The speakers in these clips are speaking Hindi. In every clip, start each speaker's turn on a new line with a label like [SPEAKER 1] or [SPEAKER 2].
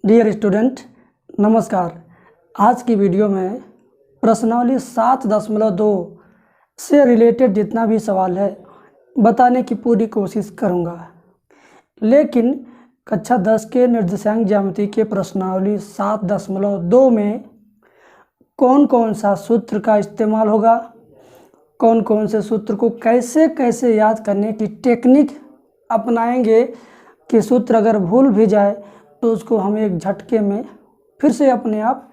[SPEAKER 1] डियर स्टूडेंट, नमस्कार। आज की वीडियो में प्रश्नावली 7.2 से रिलेटेड जितना भी सवाल है बताने की पूरी कोशिश करूंगा। लेकिन कक्षा 10 के निर्देशांक ज्यामिति के प्रश्नावली 7.2 में कौन कौन सा सूत्र का इस्तेमाल होगा, कौन कौन से सूत्र को कैसे कैसे याद करने की टेक्निक अपनाएंगे कि सूत्र अगर भूल भी जाए तो उसको हम एक झटके में फिर से अपने आप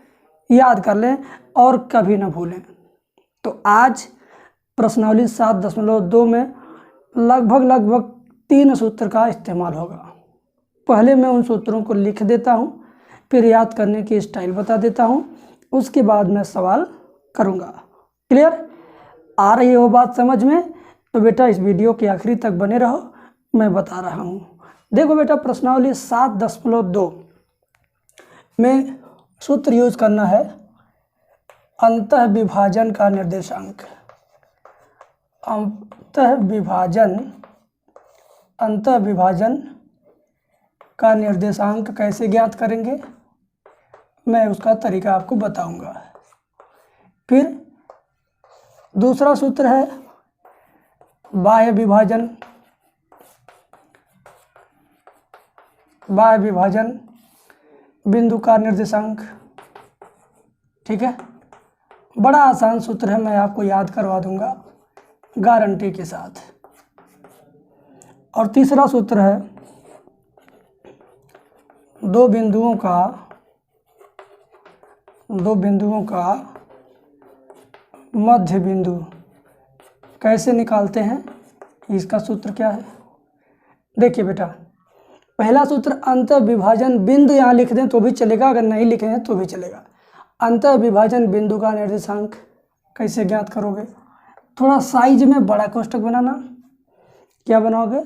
[SPEAKER 1] याद कर लें और कभी ना भूलें। तो आज प्रश्नावली 7.2 में लगभग 3 सूत्र का इस्तेमाल होगा। पहले मैं उन सूत्रों को लिख देता हूँ, फिर याद करने की स्टाइल बता देता हूँ, उसके बाद मैं सवाल करूँगा। क्लियर? आ रही हो बात समझ में? तो बेटा इस वीडियो के आखिरी तक बने रहो, मैं बता रहा हूँ। देखो बेटा, प्रश्नावली 7.2 में सूत्र यूज करना है अंतः विभाजन का निर्देशांक। अंतः विभाजन का निर्देशांक कैसे ज्ञात करेंगे, मैं उसका तरीका आपको बताऊंगा। फिर दूसरा सूत्र है बाह्य विभाजन बिंदु का निर्देशांक। ठीक है, बड़ा आसान सूत्र है, मैं आपको याद करवा दूंगा गारंटी के साथ। और तीसरा सूत्र है दो बिंदुओं का मध्य बिंदु कैसे निकालते हैं, इसका सूत्र क्या है। देखिए बेटा, पहला सूत्र अंतः विभाजन बिंदु, यहाँ लिख दें तो भी चलेगा, अगर नहीं लिखे हैं तो भी चलेगा। अंतः विभाजन बिंदु का निर्देशांक कैसे ज्ञात करोगे, थोड़ा साइज में बड़ा कोष्ठक बनाना। क्या बनाओगे?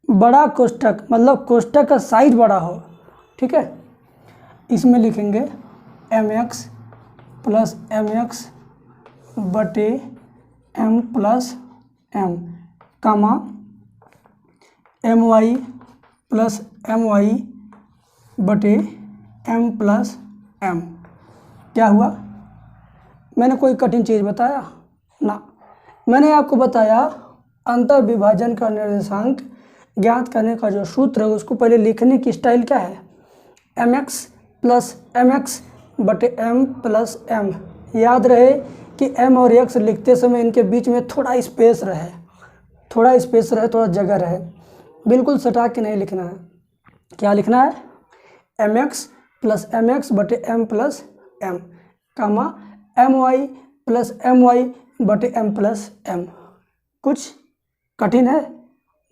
[SPEAKER 1] बड़ा कोष्ठक, मतलब कोष्ठक का साइज बड़ा हो। ठीक है, इसमें लिखेंगे mx प्लस mx बटे m plus m comma my plus my बटे m प्लस m। क्या हुआ? मैंने कोई कठिन चीज़ बताया ना, मैंने आपको बताया अंतः विभाजन का निर्देशांक ज्ञात करने का जो सूत्र है उसको पहले लिखने की स्टाइल क्या है, mx प्लस mx बटे m प्लस m। याद रहे कि m और x लिखते समय इनके बीच में थोड़ा स्पेस रहे, थोड़ा जगह रहे, बिल्कुल सटा के नहीं लिखना है। क्या लिखना है? mx प्लस mx बटे m plus m comma my plus my बटे m प्लस m। कुछ कठिन है?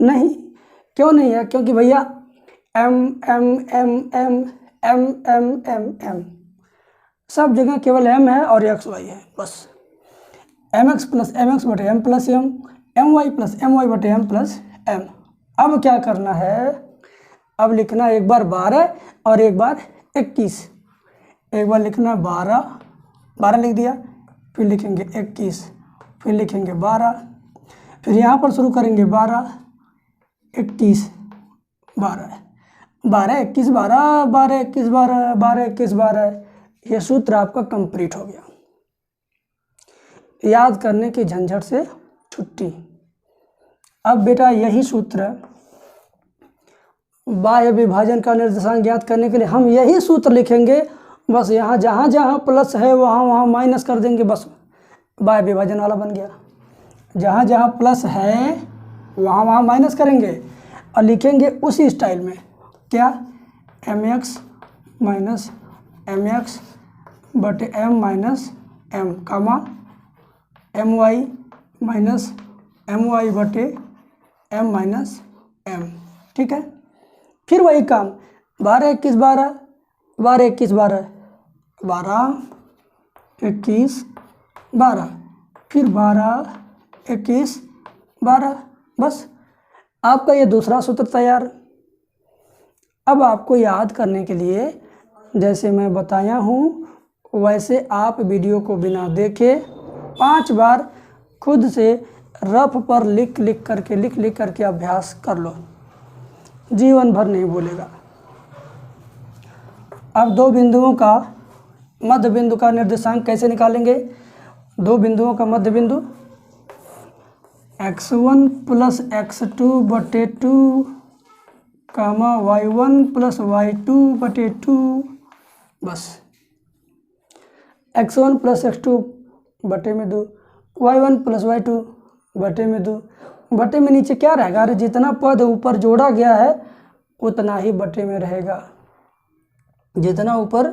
[SPEAKER 1] नहीं। क्यों नहीं है? क्योंकि भैया m m m m m m m m सब जगह केवल m है और x y है, बस। mx प्लस mx बटे m plus m, my plus my बटे m प्लस m। अब क्या करना है? अब लिखना एक बार 12 और एक बार 21। एक बार लिखना 12 लिख दिया, फिर लिखेंगे 21, फिर लिखेंगे 12, फिर यहाँ पर शुरू करेंगे 12 21 12 12 21 12 12 21 12 12 21 12। ये सूत्र आपका कंप्लीट हो गया। याद करने की झंझट से छुट्टी। अब बेटा यही सूत्र बाह्य विभाजन का निर्देशांक ज्ञात करने के लिए हम यही सूत्र लिखेंगे, बस यहाँ जहाँ जहाँ प्लस है वहाँ माइनस कर देंगे, बस बाह्य विभाजन वाला बन गया। जहाँ जहाँ प्लस है वहाँ माइनस करेंगे और लिखेंगे उसी स्टाइल में। क्या? mx माइनस mx बटे m minus m comma my minus my बटे m माइनस m। ठीक है, फिर वही काम 12 21 12 12 21 12 12 21 12 फिर 12 21 12, बस आपका ये दूसरा सूत्र तैयार। अब आपको याद करने के लिए जैसे मैं बताया हूँ वैसे आप वीडियो को बिना देखे 5 बार खुद से रफ पर लिख करके अभ्यास कर लो, जीवन भर नहीं भूलेगा। अब दो बिंदुओं का मध्य बिंदु का निर्देशांक कैसे निकालेंगे? दो बिंदुओं का मध्य बिंदु x1 प्लस x2 बटे 2 कामा y1 प्लस y2 बटे 2, बस x1 प्लस x2 बटे में 2, y1 प्लस y2 बटे में 2, बटे में नीचे क्या रहेगा? अरे जितना पद ऊपर जोड़ा गया है उतना ही बटे में रहेगा, जितना ऊपर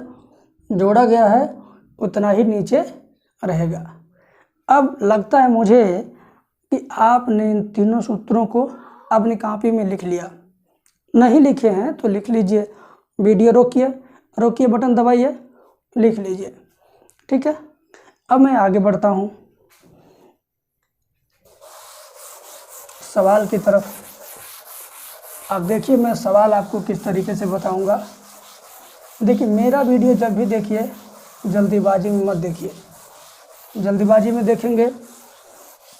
[SPEAKER 1] जोड़ा गया है उतना ही नीचे रहेगा। अब लगता है मुझे कि आपने इन तीनों सूत्रों को अपनी कॉपी में लिख लिया। नहीं लिखे हैं तो लिख लीजिए, वीडियो रोकिए बटन दबाइए, लिख लीजिए, ठीक है। अब मैं आगे बढ़ता हूँ सवाल की तरफ। अब देखिए मैं सवाल आपको किस तरीके से बताऊंगा। देखिए मेरा वीडियो जब भी देखिए जल्दीबाजी में मत देखिए, जल्दीबाजी में देखेंगे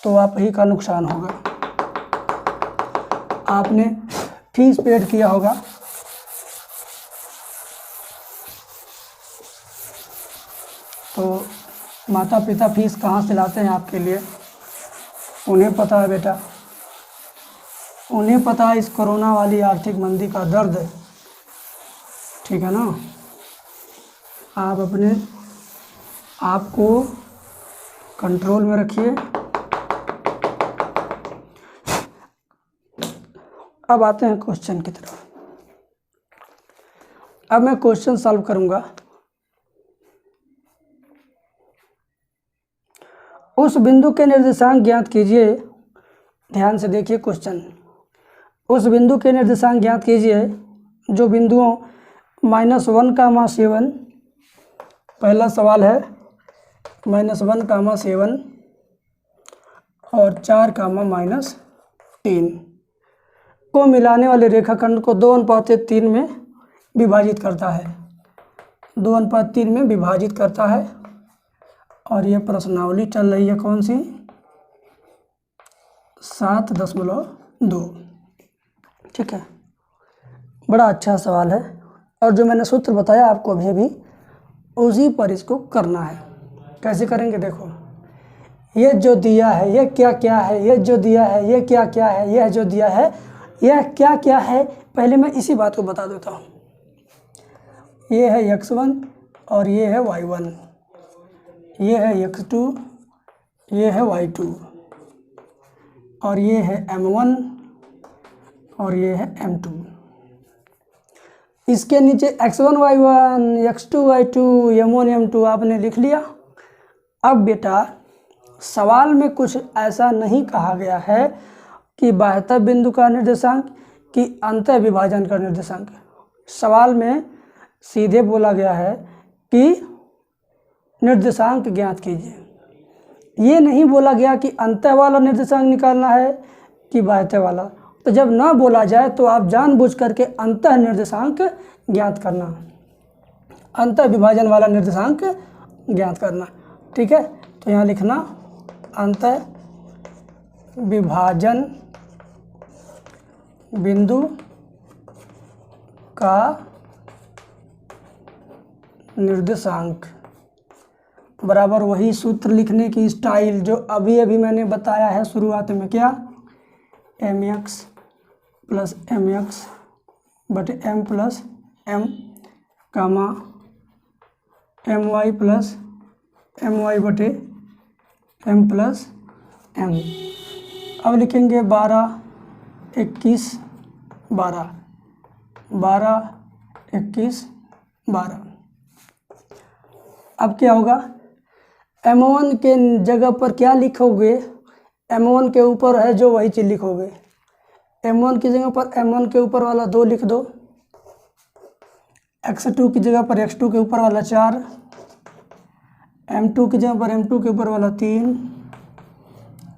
[SPEAKER 1] तो आप ही का नुकसान होगा। आपने फीस पेड किया होगा, तो माता पिता फीस कहाँ से लाते हैं आपके लिए, उन्हें पता है बेटा, उन्हें पता है इस कोरोना वाली आर्थिक मंदी का दर्द, ठीक है ना। आप अपने आप को कंट्रोल में रखिए। अब आते हैं क्वेश्चन की तरफ। अब मैं क्वेश्चन सॉल्व करूंगा। उस बिंदु के निर्देशांक ज्ञात कीजिए। ध्यान से देखिए क्वेश्चन। उस बिंदु के निर्देशांक ज्ञात कीजिए जो बिंदुओं -1, 7, पहला सवाल है -1, 7 और 4, -3 को मिलाने वाले रेखाखंड को 2:3 में विभाजित करता है, 2:3 में विभाजित करता है। और ये प्रश्नावली चल रही है कौन सी? 7.2, ठीक है। बड़ा अच्छा सवाल है और जो मैंने सूत्र बताया आपको अभी उसी पर इसको करना है। कैसे करेंगे देखो, ये जो दिया है ये क्या क्या है, ये जो दिया है ये क्या क्या है, यह जो दिया है यह क्या क्या है। पहले मैं इसी बात को बता देता हूँ। ये है x1 और ये है y1, ये है x2, ये है y2 और ये है m1 और ये है m2। इसके नीचे x1 y1, x2 y2, m1 m2 आपने लिख लिया। अब बेटा सवाल में कुछ ऐसा नहीं कहा गया है कि बाह्यतः बिंदु का निर्देशांक कि अंतः विभाजन का निर्देशांक। सवाल में सीधे बोला गया है कि निर्देशांक ज्ञात कीजिए। ये नहीं बोला गया कि अंतः वाला निर्देशांक निकालना है कि बाह्यतः वाला। तो जब ना बोला जाए तो आप जानबूझ करके अंतः निर्देशांक ज्ञात करना, अंतः विभाजन वाला निर्देशांक ज्ञात करना, ठीक है। तो यहाँ लिखना अंतः विभाजन बिंदु का निर्देशांक बराबर वही सूत्र लिखने की स्टाइल जो अभी मैंने बताया है शुरुआत में। क्या? mx प्लस mx बटे m plus m comma my plus my बटे m प्लस m। अब लिखेंगे 12, 21, 12, 12, 21, 12। अब क्या होगा? m1 के जगह पर क्या लिखोगे? m1 के ऊपर है जो वही चीज़ लिखोगे। m1 की जगह पर m1 के ऊपर वाला 2 लिख दो, x2 की जगह पर x2 के ऊपर वाला 4, m2 की जगह पर m2 के ऊपर वाला 3,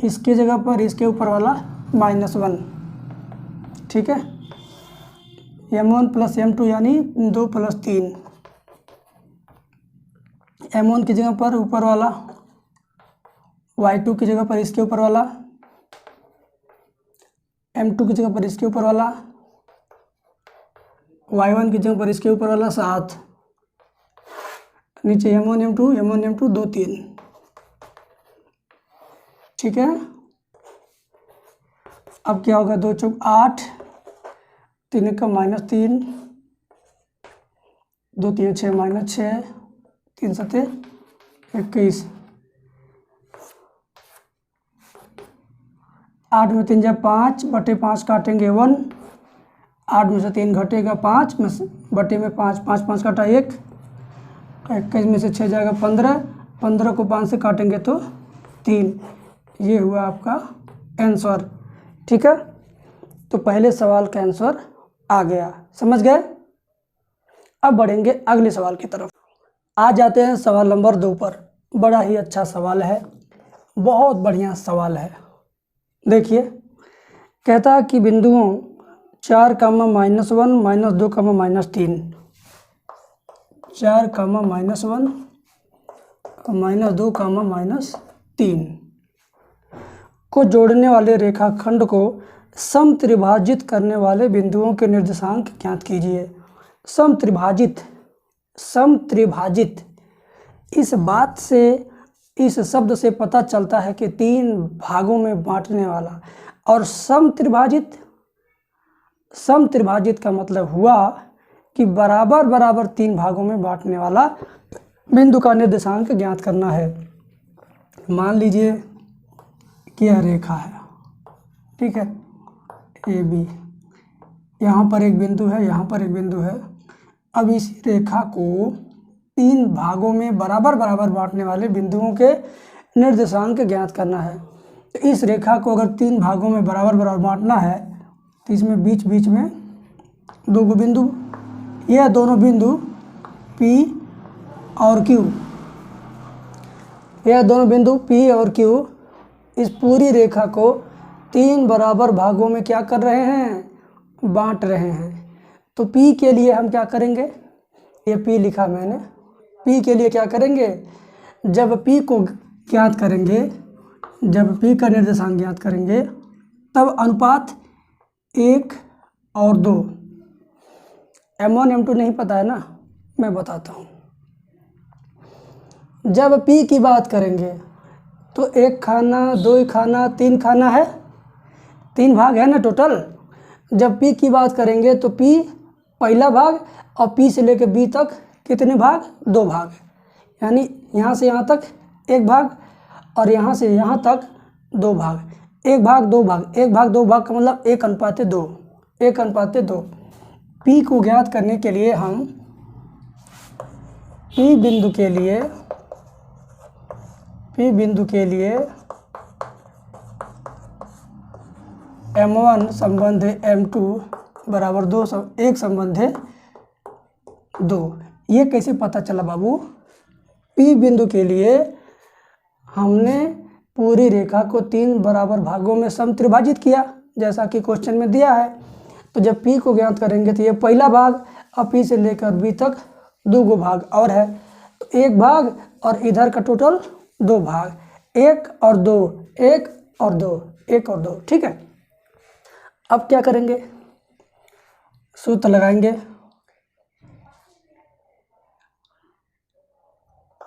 [SPEAKER 1] इसकी जगह पर इसके ऊपर वाला -1, ठीक है। m1 प्लस m2 यानी 2 प्लस 3। m1 की जगह पर ऊपर वाला, y2 की जगह पर इसके ऊपर वाला, m2 की जगह पर इसके ऊपर वाला, y1 की जगह पर इसके ऊपर वाला 7, नीचे M1 M2 2 3, ठीक है। अब क्या होगा, 2 चौक 8, 3 का -3, 2 3 6 -6, 3 7 21, 8 में 3 जा 5 बटे 5 काटेंगे 1, 8 में से 3 घटेगा 5 में से बटे में 5, 5 5 काटा 1, 21 में से 6 जाएगा 15, 15 को 5 से काटेंगे तो 3। ये हुआ आपका आंसर, ठीक है। तो पहले सवाल का आंसर आ गया, समझ गए। अब बढ़ेंगे अगले सवाल की तरफ। आ जाते हैं सवाल नंबर 2 पर। बड़ा ही अच्छा सवाल है, बहुत बढ़िया सवाल है। देखिए, कहता है कि बिंदुओं 4, -1, -2, -3, 4, -1, -2, -3 को जोड़ने वाले रेखाखंड को समत्रिभाजित करने वाले बिंदुओं के निर्देशांक ज्ञात कीजिए। समत्रिभाजित, समत्रिभाजित, इस बात से, इस शब्द से पता चलता है कि 3 भागों में बांटने वाला। और समत्रिभाजित, समत्रिभाजित का मतलब हुआ कि बराबर बराबर 3 भागों में बांटने वाला बिंदु का निर्देशांक ज्ञात करना है। मान लीजिए कि यह रेखा है, ठीक है, AB, यहाँ पर एक बिंदु है, यहाँ पर एक बिंदु है। अब इस रेखा को 3 भागों में बराबर बराबर बांटने वाले बिंदुओं के निर्देशांक ज्ञात करना है। तो इस रेखा को अगर 3 भागों में बराबर बराबर बांटना है तो इसमें बीच बीच में 2 बिंदु, यह दोनों बिंदु P और Q, यह दोनों बिंदु P और Q इस पूरी रेखा को 3 बराबर भागों में क्या कर रहे हैं, बांट रहे हैं। तो P के लिए हम क्या करेंगे, ये P लिखा मैंने, P के लिए क्या करेंगे, जब P को ज्ञात करेंगे, जब P का निर्देशांक ज्ञात करेंगे तब अनुपात 1 और 2, M1 M2 नहीं पता है ना, मैं बताता हूँ। जब P की बात करेंगे तो 1 खाना, 2 खाना, 3 खाना है, 3 भाग है ना टोटल। जब P की बात करेंगे तो P पहला भाग और P से लेकर B तक कितने भाग, 2 भाग, यानी यहाँ से यहाँ तक 1 भाग और यहाँ से यहाँ तक 2 भाग। 1 भाग 2 भाग, 1 भाग 2 भाग का मतलब 1:2, 1:2। P को ज्ञात करने के लिए हम P बिंदु के लिए, P बिंदु के लिए M1 संबंध M2 बराबर 2, 1 संबंध 2। ये कैसे पता चला बाबू, P बिंदु के लिए हमने पूरी रेखा को 3 बराबर भागों में समत्रिभाजित किया, जैसा कि क्वेश्चन में दिया है। तो जब P को ज्ञात करेंगे तो ये पहला भाग और P से लेकर B तक 2 भाग और है, तो 1 भाग और इधर का टोटल 2 भाग, 1 और 2, 1 और 2, 1 और 2, ठीक है। अब क्या करेंगे, सूत्र लगाएंगे,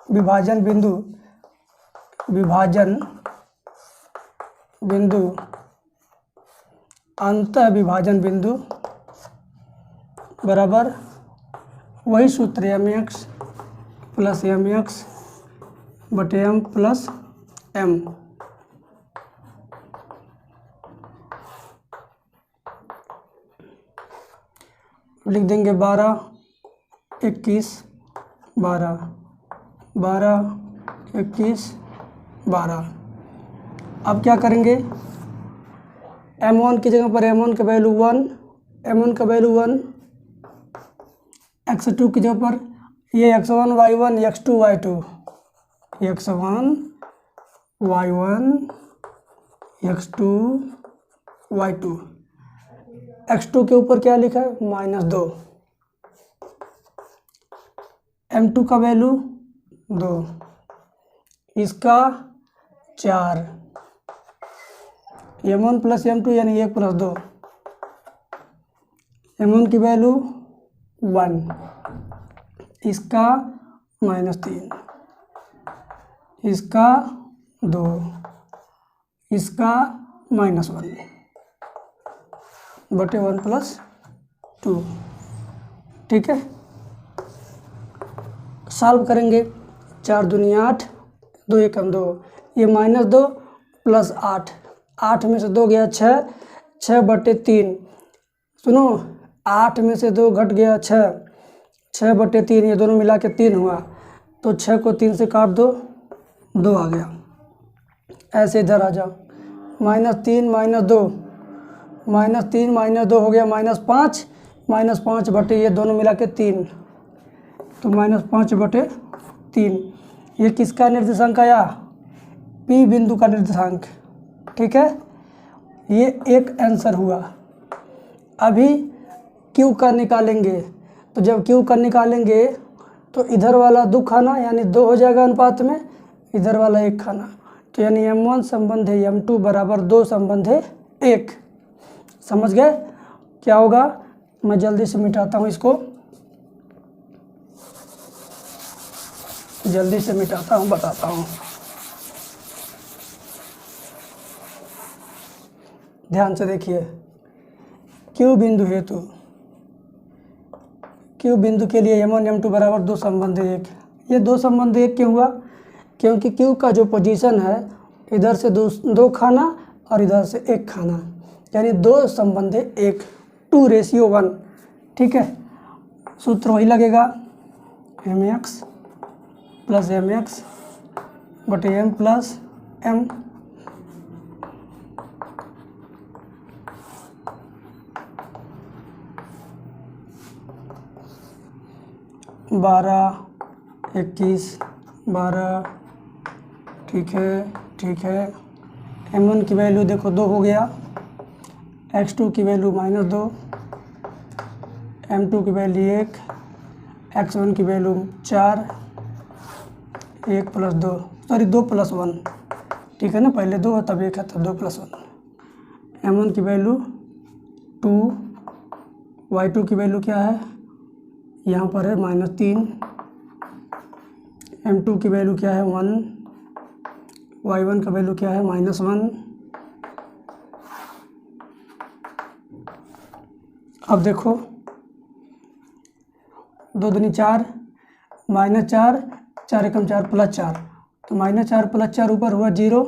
[SPEAKER 1] विभाजन बिंदु, विभाजन बिंदु, अंतः विभाजन बिंदु बराबर वही सूत्र mx + mx बटे m + m। लिख देंगे 12 21 12, 12 21 12। अब क्या करेंगे, M1 की जगह पर M1 का वैल्यू 1, M1 का वैल्यू 1, x2 की जगह पर ये x1 y1 x2 y2, x1 y1 x2 y2, x2 के ऊपर क्या लिखा है, -2, M2 का वैल्यू 2, इसका 4, M1 + M2 यानी 1 + 2, M1 की वैल्यू 1, इसका -3, इसका 2, इसका -1 बटे 1 + 2। ठीक है, सॉल्व करेंगे। 4 दूनी 8, 2 एकम 2, ये -2 + 8, 8 में से 2 गया 6, 6 बटे 3। सुनो, 8 में से 2 घट गया 6, 6 बटे 3, ये दोनों मिला के 3 हुआ, तो 6 को 3 से काट दो, 2 आ गया। ऐसे इधर आ जाओ, -3 -2, -3 -2 हो गया -5, -5 बटे ये दोनों मिला के 3, तो -5 बटे 3। ये किसका निर्देशांक आया? P बिंदु का निर्देशांक। ठीक है, ये एक आंसर हुआ। अभी Q का निकालेंगे, तो जब Q का निकालेंगे तो इधर वाला 2 खाना यानी 2 हो जाएगा अनुपात में, इधर वाला 1 खाना, तो यानी M1 संबंध है M2 बराबर 2 संबंध है 1। समझ गए? क्या होगा? मैं जल्दी से मिटाता हूँ इसको, जल्दी से मिटाता हूँ, बताता हूँ। ध्यान से देखिए, Q बिंदु हेतु, Q बिंदु के लिए M1 M2 बराबर 2 संबंध 1। ये 2 संबंध 1 क्यों हुआ? क्योंकि Q का जो पोजीशन है, इधर से 2 खाना और इधर से 1 खाना, यानी 2 संबंध 1, 2:1। ठीक है, सूत्र वही लगेगा, mx + mx बटे m + m। बारह 21 12। ठीक है, ठीक है। m1 की वैल्यू देखो 2 हो गया, x2 की वैल्यू -2, m2 की वैल्यू 1, x1 की वैल्यू 4, 1 + 2, सॉरी 2 + 1। ठीक है ना, पहले 2 है तब 1 है, तब 2 + 1। m1 की वैल्यू 2, y2 की वैल्यू क्या है? यहाँ पर है -3, m2 की वैल्यू क्या है? 1, y1 का वैल्यू क्या है? -1। अब देखो, 2 दूनी 4, -4, 4 एकम 4 + 4, तो -4 + 4 ऊपर हुआ 0,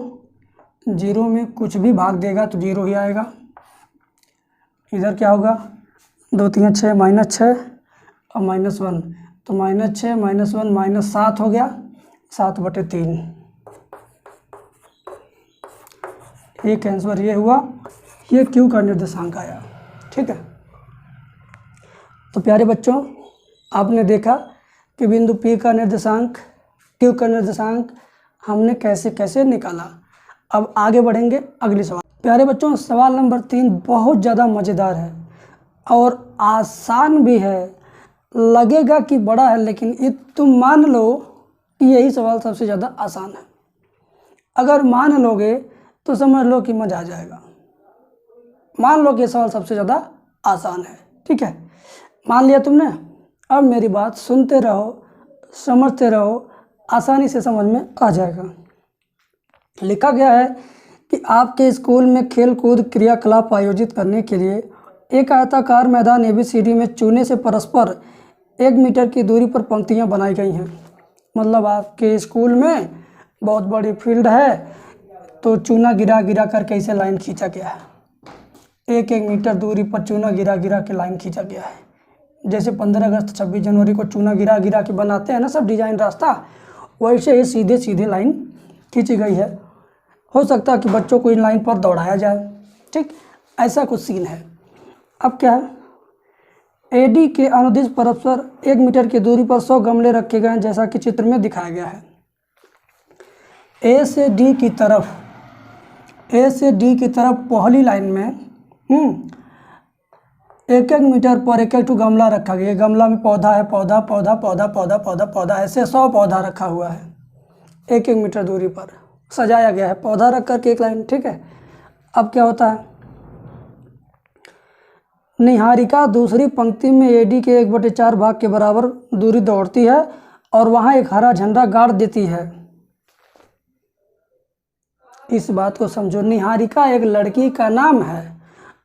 [SPEAKER 1] 0 में कुछ भी भाग देगा तो 0 ही आएगा। इधर क्या होगा? 2 3 6 -6 और -1, तो -6 -1 -7 हो गया, 7 बटे 3। एक आंसर ये हुआ, ये Q का निर्देशांक आया। ठीक है, तो प्यारे बच्चों, आपने देखा कि बिंदु P का निर्देशांक, Q का निर्देशांक हमने कैसे कैसे निकाला। अब आगे बढ़ेंगे अगले सवाल। प्यारे बच्चों, सवाल नंबर 3 बहुत ज़्यादा मज़ेदार है और आसान भी है। लगेगा कि बड़ा है, लेकिन ये तुम मान लो कि यही सवाल सबसे ज़्यादा आसान है। अगर मान लोगे तो समझ लो कि मज़ा आ जाएगा। मान लो कि ये सवाल सबसे ज़्यादा आसान है। ठीक है, मान लिया तुमने। अब मेरी बात सुनते रहो, समझते रहो, आसानी से समझ में आ जाएगा। लिखा गया है कि आपके स्कूल में खेल कूद क्रियाकलाप आयोजित करने के लिए एक आयताकार मैदान ABCD में चूने से परस्पर 1 मीटर की दूरी पर पंक्तियां बनाई गई हैं। मतलब आपके स्कूल में बहुत बड़ी फील्ड है, तो चूना गिरा गिरा करके इसे लाइन खींचा गया है। 1-1 मीटर दूरी पर चूना गिरा गिरा के लाइन खींचा गया है। जैसे 15 अगस्त 26 जनवरी को चूना गिरा गिरा के बनाते हैं ना सब डिजाइन रास्ता, वैसे ही सीधे सीधे लाइन खींची गई है। हो सकता है कि बच्चों को इन लाइन पर दौड़ाया जाए। ठीक, ऐसा कुछ सीन है। अब क्या है, AD के अनुदिश परस्पर 1 मीटर की दूरी पर 100 गमले रखे गए हैं, जैसा कि चित्र में दिखाया गया है। A से D की तरफ पहली लाइन में 1-1 मीटर पर 1-1 गमला रखा गया है। गमला में पौधा है, पौधा पौधा पौधा पौधा पौधा पौधा, ऐसे 100 पौधा रखा हुआ है। 1-1 मीटर दूरी पर सजाया गया है, पौधा रख करके एक लाइन। ठीक है, अब क्या होता है, निहारिका दूसरी पंक्ति में AD के 1/4 भाग के बराबर दूरी दौड़ती है और वहाँ एक हरा झंडा गाड़ देती है। इस बात को समझो, निहारिका एक लड़की का नाम है।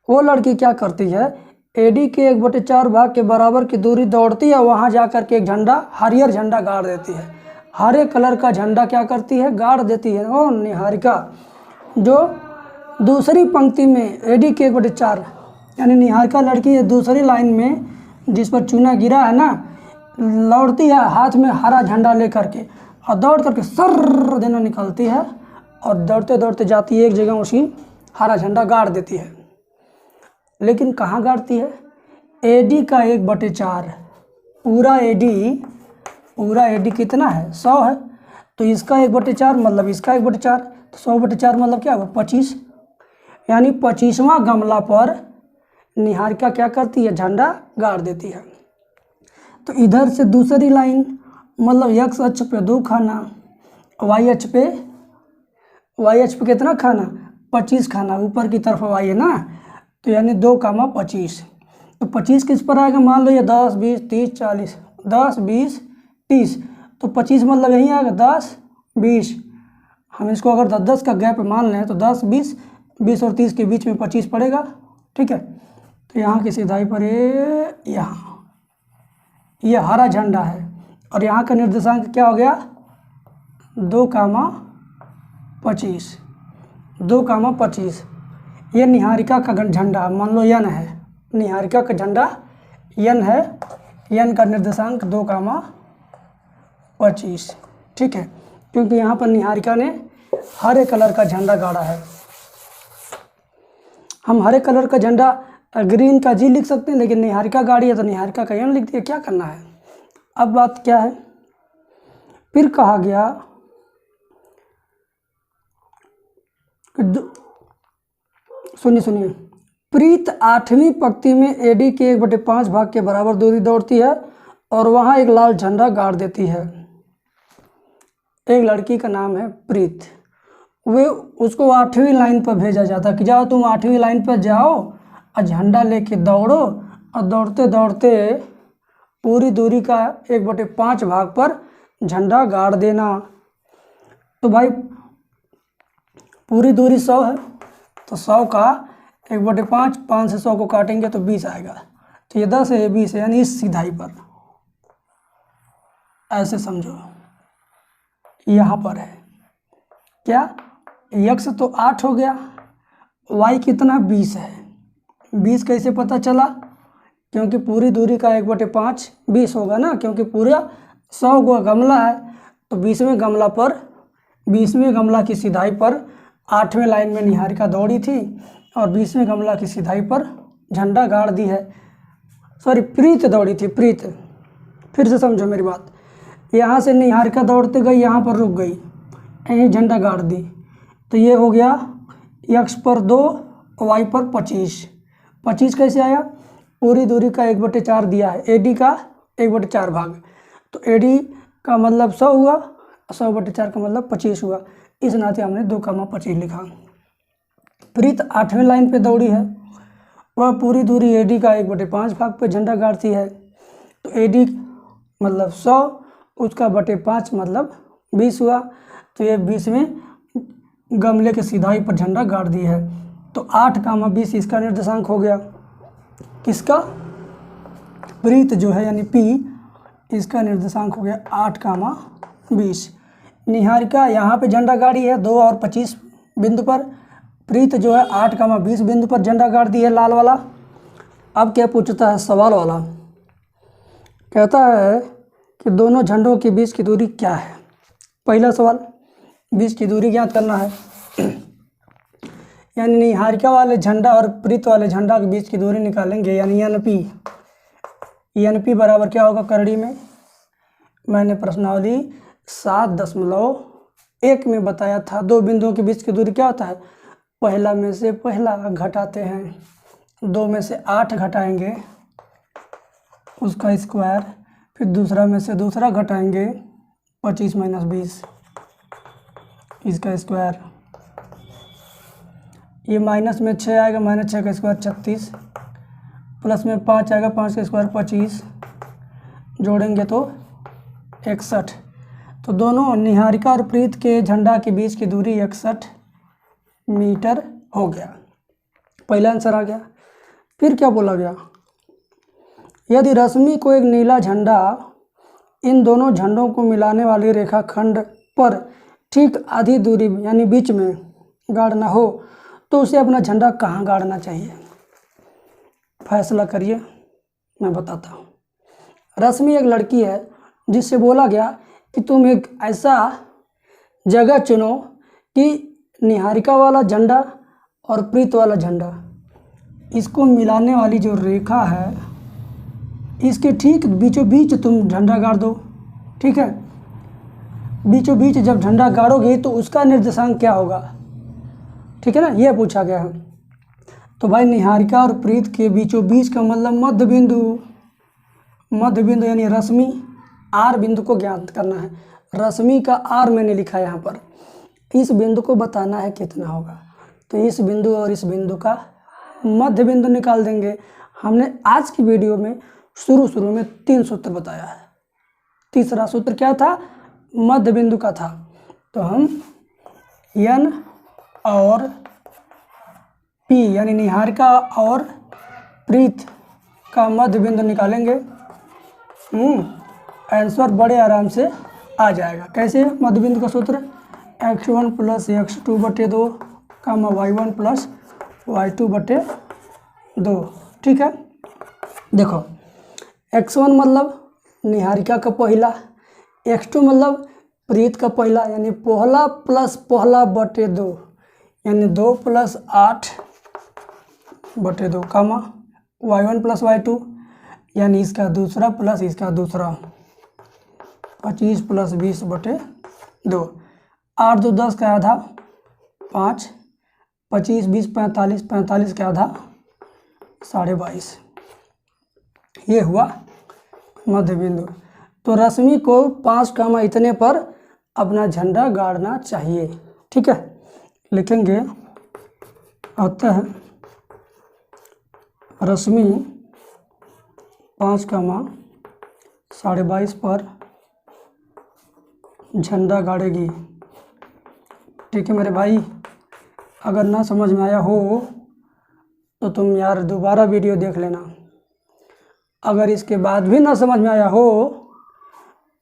[SPEAKER 1] वो लड़की क्या करती है, एडी के 1/4 भाग के बराबर की दूरी दौड़ती है, वहाँ जाकर के एक झंडा, हरियर झंडा गाड़ देती है। हरे कलर का झंडा क्या करती है, गाड़ देती है। ओ निहारिका जो दूसरी पंक्ति में एडी के 1/4, यानी निहारिका लड़की है दूसरी लाइन में जिस पर चूना गिरा है ना, लौटती है हाथ में हरा झंडा लेकर के और दौड़ करके सर देना निकलती है और दौड़ते दौड़ते जाती है एक जगह, उसी हरा झंडा गाड़ देती है। लेकिन कहाँ गाड़ती है, एडी का 1/4, पूरा एडी कितना है, 100 है, तो इसका 1/4 मतलब इसका 1/4, तो 100/4 मतलब क्या हुआ, 25, यानी 25वां गमला पर निहारिका क्या करती है, झंडा गाड़ देती है। तो इधर से दूसरी लाइन मतलब x अक्ष पे 2 खाना, y अक्ष पे कितना खाना, 25 खाना, ऊपर की तरफ y है ना, तो यानी 2,25। तो 25 किस पर आएगा, मान लो ये 10, 20, 30, 40, 10, 20, 30, तो 25 मतलब यहीं आएगा 10, 20। हम इसको अगर 10-10 का गैप मान लें तो 10, 20, 20 और 30 के बीच में 25 पड़ेगा, ठीक है। तो यहाँ की सिधाई पर ये हरा झंडा है और यहाँ का निर्देशांक क्या हो गया, 2,25, 2,25। ये निहारिका का झंडा मान लो n है, निहारिका का झंडा n है, n का निर्देशांक 2,25, ठीक है, क्योंकि यहाँ पर निहारिका ने हरे कलर का झंडा गाड़ा है। हम हरे कलर का झंडा ग्रीन का जी लिख सकते हैं, लेकिन निहारिका गाड़ी है तो निहारिका का n लिख दिया, क्या करना है। अब बात क्या है, फिर कहा गया सुनिए, प्रीत 8वीं पंक्ति में एडी के 1/5 भाग के बराबर दूरी दौड़ती है और वहाँ एक लाल झंडा गाड़ देती है। एक लड़की का नाम है प्रीत, वे उसको 8वीं लाइन पर भेजा जाता है कि जाओ तुम 8वीं लाइन पर जाओ और झंडा लेके दौड़ो और दौड़ते दौड़ते पूरी दूरी का 1/5 भाग पर झंडा गाड़ देना। तो भाई पूरी दूरी 100 है, तो 100 का 1/5, 5 से 100 को काटेंगे तो 20 आएगा, तो ये 10 है, ये 20 है, यानी इस सिधाई पर, ऐसे समझो। यहाँ पर है क्या, x तो 8 हो गया, y कितना 20 है। 20 कैसे पता चला, क्योंकि पूरी दूरी का 1/5 20 होगा ना, क्योंकि पूरा 100 का गमला है, तो 20वें गमला पर, 20वें गमला की सिधाई पर 8वें लाइन में निहारिका दौड़ी थी और 20वें गमला की सिधाई पर झंडा गाड़ दी है, सॉरी प्रीत दौड़ी थी, प्रीत। फिर से समझो मेरी बात, यहाँ से निहारिका दौड़ते गई, यहाँ पर रुक गई, यहीं झंडा गाड़ दी, तो ये हो गया x पर 2, y पर 25। 25 कैसे आया, पूरी दूरी का 1/4 दिया है, एडी का 1/4 भाग, तो एडी का मतलब 100 हुआ, 100/4 का मतलब 25 हुआ, इस नाते हमने 2,25 लिखा। प्रीत 8वें लाइन पे दौड़ी है, वह पूरी दूरी एडी का 1/5 भाग पे झंडा गाड़ती है, तो एडी मतलब 100, उसका 5 मतलब 20 हुआ, तो ये 20वें गमले के सिधाई पर झंडा गाड़ दी है। तो 8,20 इसका निर्देशांक हो गया, किसका, प्रीत जो है यानी P, इसका निर्देशांक हो गया 8,20। निहारिका यहाँ पे झंडा गाड़ी है 2 और 25 बिंदु पर, प्रीत जो है 8,20 बिंदु पर झंडा गाड़ दी है लाल वाला। अब क्या पूछता है सवाल वाला, कहता है कि दोनों झंडों के बीच की दूरी क्या है। पहला सवाल, बीच की दूरी ज्ञात करना है, यानी निहारिका वाले झंडा और प्रीत वाले झंडा के बीच की दूरी निकालेंगे, यानी NP बराबर क्या होगा करड़ी में, मैंने प्रश्नावली 7.1 में बताया था, 2 बिंदुओं के बीच की दूरी क्या होता है, पहला में से पहला घटाते हैं, 2 में से 8 घटाएंगे उसका स्क्वायर, फिर दूसरा में से दूसरा घटाएंगे 25 - 20 इसका स्क्वायर, ये माइनस में 6 आएगा, -6 का स्क्वायर 36, प्लस में 5 आएगा, 5 का स्क्वायर 25, जोड़ेंगे तो 61। तो दोनों निहारिका और प्रीत के झंडा के बीच की दूरी 61 मीटर हो गया। पहला आंसर आ गया। फिर क्या बोला गया, यदि रश्मि को एक नीला झंडा इन दोनों झंडों को मिलाने वाली रेखाखंड पर ठीक आधी दूरी यानी बीच में गाड़ना हो तो उसे अपना झंडा कहाँ गाड़ना चाहिए? फैसला करिए, मैं बताता हूँ। रश्मि एक लड़की है जिससे बोला गया कि तुम एक ऐसा जगह चुनो कि निहारिका वाला झंडा और प्रीत वाला झंडा, इसको मिलाने वाली जो रेखा है इसके ठीक बीचों बीच तुम झंडा गाड़ दो। ठीक है, बीचों बीच जब झंडा गाड़ोगे तो उसका निर्देशांक क्या होगा? ठीक है ना, यह पूछा गया है। तो भाई निहारिका और प्रीत के बीचों बीच का मतलब मध्य बिंदु यानी रश्मि आर बिंदु को ज्ञात करना है। रश्मि का आर मैंने लिखा है यहाँ पर, इस बिंदु को बताना है कितना होगा। तो इस बिंदु और इस बिंदु का मध्य बिंदु निकाल देंगे। हमने आज की वीडियो में शुरू में 3 सूत्र बताया है। तीसरा सूत्र क्या था? मध्य बिंदु का था। तो हम एन और पी यानी निहारिका और प्रीत का मध्य बिंदु निकालेंगे। आंसर बड़े आराम से आ जाएगा। कैसे? मध्य बिंदु का सूत्र x1 + x2/2 y1 + y2/2। ठीक है, देखो x1 मतलब निहारिका का पहला, x2 मतलब प्रीत का पहला यानी पहला प्लस पहला बटे 2 यानी 2 + 8/2 y1 + y2 यानी इसका दूसरा प्लस इसका दूसरा 25 + 20/2। 8 2 10 का आधा 5, 25 20 45, 45 का आधा 22.5। ये हुआ मध्य बिंदु। तो रश्मि को 5, इतने पर अपना झंडा गाड़ना चाहिए। ठीक है, लिखेंगे आता है रश्मि 5, 22.5 पर झंडा गाड़ेगी। ठीक है मेरे भाई, अगर ना समझ में आया हो तो तुम यार दोबारा वीडियो देख लेना। अगर इसके बाद भी ना समझ में आया हो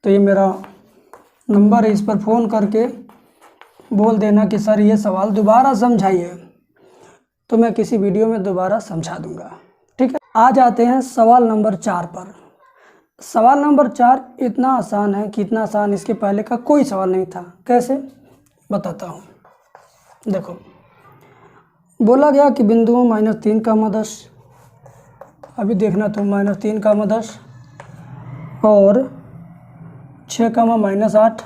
[SPEAKER 1] तो ये मेरा नंबर है, इस पर फ़ोन करके बोल देना कि सर ये सवाल दोबारा समझाइए, तो मैं किसी वीडियो में दोबारा समझा दूंगा। ठीक है, आ जाते हैं सवाल नंबर 4 पर। सवाल नंबर 4 इतना आसान है कि इतना आसान इसके पहले का कोई सवाल नहीं था। कैसे? बताता हूँ। देखो, बोला गया कि बिंदुओं -3, 10 अभी देखना तुम -3, 10 और 6, -8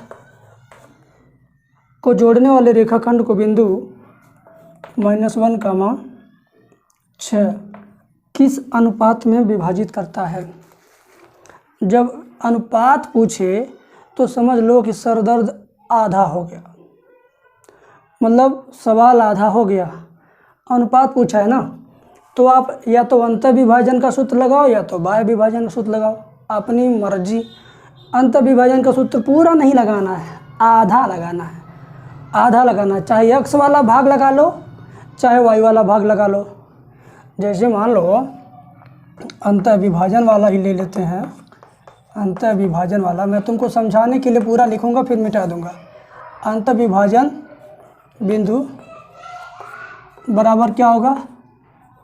[SPEAKER 1] को जोड़ने वाले रेखाखंड को बिंदु -1, 6 किस अनुपात में विभाजित करता है? जब अनुपात पूछे तो समझ लो कि सरदर्द आधा हो गया, मतलब सवाल आधा हो गया। अनुपात पूछा है ना, तो आप या तो अंतर विभाजन का सूत्र लगाओ या तो बाह्य विभाजन का सूत्र लगाओ, अपनी मर्जी। अंतर विभाजन का सूत्र पूरा नहीं लगाना है, आधा लगाना है। आधा लगाना है, चाहे x वाला भाग लगा लो चाहे y वाला भाग लगा लो। जैसे मान लो अंतर विभाजन वाला ही ले लेते हैं। अंतर विभाजन वाला मैं तुमको समझाने के लिए पूरा लिखूंगा फिर मिटा दूंगा। अंतर विभाजन बिंदु बराबर क्या होगा?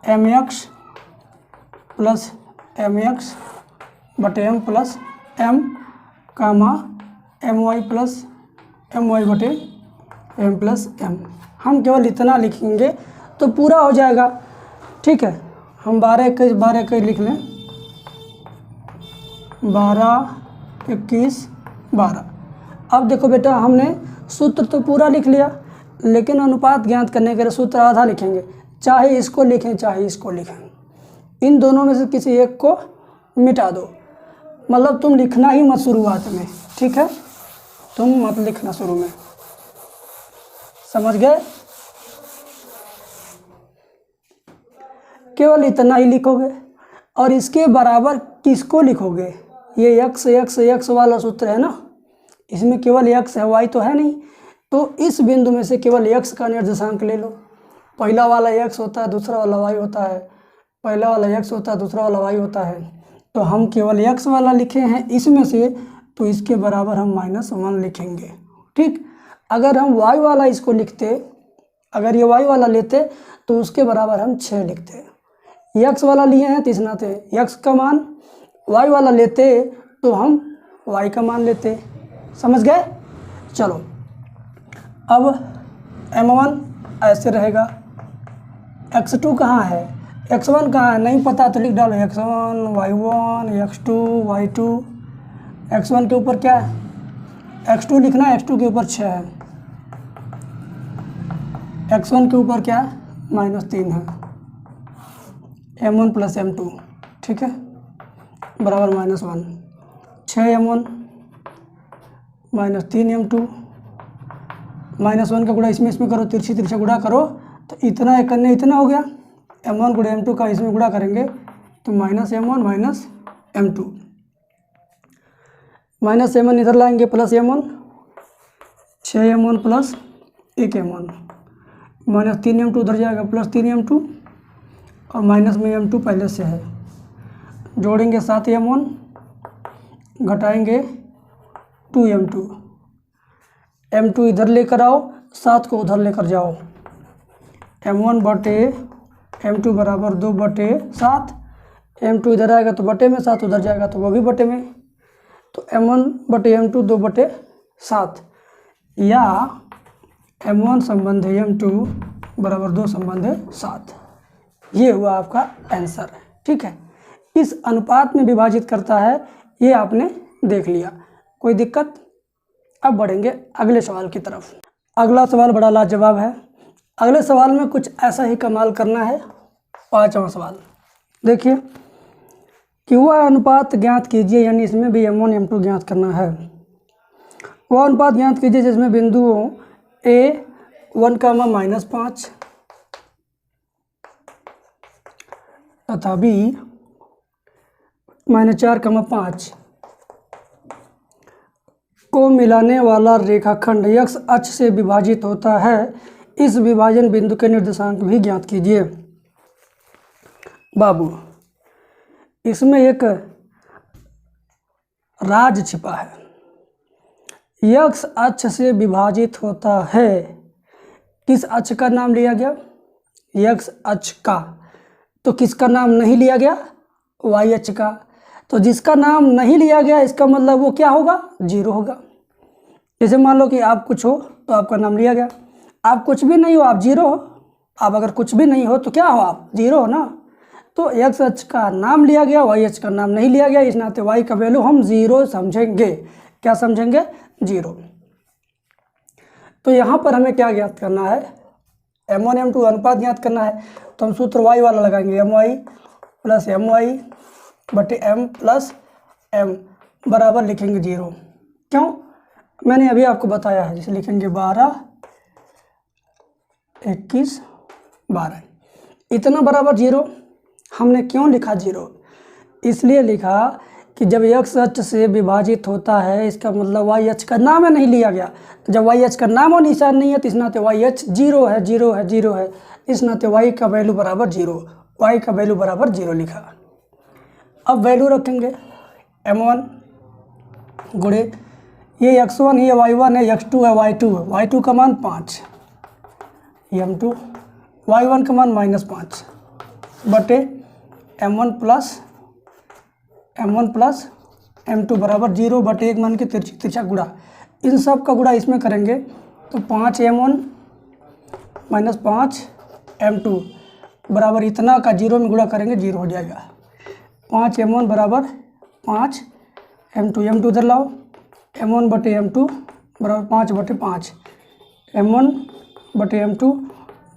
[SPEAKER 1] mx + mx/m + m, my + my/m + m। हम केवल इतना लिखेंगे तो पूरा हो जाएगा। ठीक है, हम 12 21 लिख लें। 12 21 12। अब देखो बेटा, हमने सूत्र तो पूरा लिख लिया, लेकिन अनुपात ज्ञात करने के लिए सूत्र आधा लिखेंगे। चाहे इसको लिखें चाहे इसको लिखें, इन दोनों में से किसी एक को मिटा दो। मतलब तुम लिखना ही मत शुरुआत में। ठीक है, तुम मत लिखना शुरू में, समझ गए? केवल इतना ही लिखोगे और इसके बराबर किसको लिखोगे ये x वाला सूत्र है ना, इसमें केवल x है, y तो है नहीं। तो इस बिंदु में से केवल x का निर्देशांक ले लो। पहला वाला x होता है, दूसरा वाला y होता है। पहला वाला x होता है, दूसरा वाला y होता है। तो हम केवल x वाला लिखे हैं इसमें से, तो इसके बराबर हम -1 लिखेंगे। ठीक, अगर हम y वाला इसको लिखते, अगर ये y वाला लेते तो उसके बराबर हम 6 लिखते। x वाला लिए हैं तो इस नाते x का मान, y वाला लेते तो हम y का मान लेते। समझ गए? चलो अब m1 ऐसे रहेगा। x2 कहाँ है, x1 कहाँ है, नहीं पता तो लिख डालो x1 y1 x2 y2। x1 के ऊपर क्या है, x2 लिखना है, x2 के ऊपर 6 है, x1 के ऊपर क्या है, -3 है। m1 + m2, ठीक है, बराबर -1। 6m1 -3m2, -1 का गुणा इसमें करो, तिरछा गुणा करो तो इतना एक अन्य इतना हो गया। m1 गुणा m2 का इसमें गुणा करेंगे तो -m1 - m2, -m1 इधर लाएंगे +m1, 6m1 + 1m1, -3m2 उधर जाएगा +3m2, और माइनस में m2 पहले से है। जोड़ेंगे 7m1, घटाएंगे 2m2, m2 इधर लेकर आओ, 7 को उधर लेकर जाओ। m1 बटे m2 बराबर 2/7। m2 इधर आएगा तो बटे में, 7 उधर जाएगा तो वो भी बटे में। तो m1 बटे m2 2/7, या m1 संबंध m2 बराबर 2 संबंध 7। ये हुआ आपका आंसर। ठीक है, इस अनुपात में विभाजित करता है, ये आपने देख लिया, कोई दिक्कत? अब बढ़ेंगे अगले सवाल की तरफ। अगला सवाल बड़ा लाजवाब है। अगले सवाल में कुछ ऐसा ही कमाल करना है। 5वां सवाल देखिए कि वह अनुपात ज्ञात कीजिए, यानी इसमें भी m1 m2 ज्ञात करना है। वह अनुपात ज्ञात कीजिए जिसमें बिंदुओं a 1, -5 तथा b -4, 5 को मिलाने वाला रेखाखंड x अक्ष से विभाजित होता है। इस विभाजन बिंदु के निर्देशांक भी ज्ञात कीजिए। बाबू, इसमें एक राज छिपा है। x अक्ष से विभाजित होता है, किस अक्ष का नाम लिया गया? x अक्ष का। तो किसका नाम नहीं लिया गया? y अक्ष का। तो जिसका नाम नहीं लिया गया इसका मतलब वो क्या होगा? 0 होगा। जैसे मान लो कि आप कुछ हो तो आपका नाम लिया गया, आप कुछ भी नहीं हो आप 0 हो। आप अगर कुछ भी नहीं हो तो क्या हो? आप 0 हो ना। तो x अक्ष का नाम लिया गया, y अक्ष का नाम नहीं लिया गया, इस नाते y का वैल्यू हम 0 समझेंगे। क्या समझेंगे? 0। तो यहाँ पर हमें क्या ज्ञात करना है? m1 m2 अनुपात ज्ञात करना है। तो हम सूत्र y वाला लगाएंगे, my + my बटे m + m बराबर लिखेंगे 0। क्यों? मैंने अभी आपको बताया है, जैसे लिखेंगे 12 21 12, इतना बराबर 0। हमने क्यों लिखा 0? इसलिए लिखा कि जब x अक्ष से विभाजित होता है, इसका मतलब y अक्ष का नाम नहीं लिया गया। जब y अक्ष का नाम और निशान नहीं है तो इस नाते y अक्ष 0 है, 0 है, 0 है। इस नाते y का वैल्यू बराबर 0, y का वैल्यू बराबर 0 लिखा। अब वैल्यू रखेंगे m1 गुणे ये x1 ये y1 है, x2 है, y2 है। y2 का मान 5, m2 y1 का मान -5 बटे m1 + m2 बराबर 0 बटे 1 मान के तिरछा गुणा। इन सब का गुणा इसमें करेंगे तो 5m1 - 5m2 बराबर इतना का 0 में गुणा करेंगे 0 हो जाएगा। 5m1 बराबर 5m2, m2 इधर लाओ, m1 बटे m2 बराबर 5 बटे 5, m1 बटे m2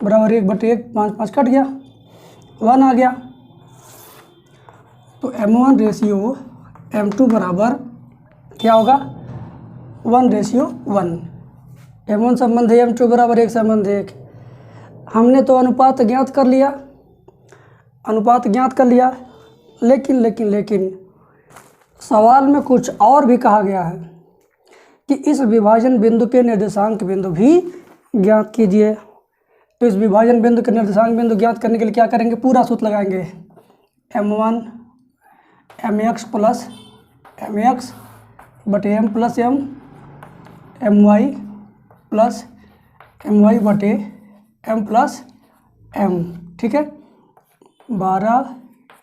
[SPEAKER 1] बराबर 1 बटे 1, 5 5 कट गया, 1 आ गया। तो m1 रेशियो m2 बराबर क्या होगा? 1:1। m1 संबंध है m2 बराबर 1 संबंध 1। हमने तो अनुपात ज्ञात कर लिया, लेकिन सवाल में कुछ और भी कहा गया है कि इस विभाजन बिंदु के निर्देशांक बिंदु भी ज्ञात कीजिए। तो इस विभाजन बिंदु के निर्देशांक बिंदु ज्ञात करने के लिए क्या करेंगे, पूरा सूत्र लगाएंगे। m1 mx प्लस mx बटे m plus m my plus my बटे m प्लस m। ठीक है, 12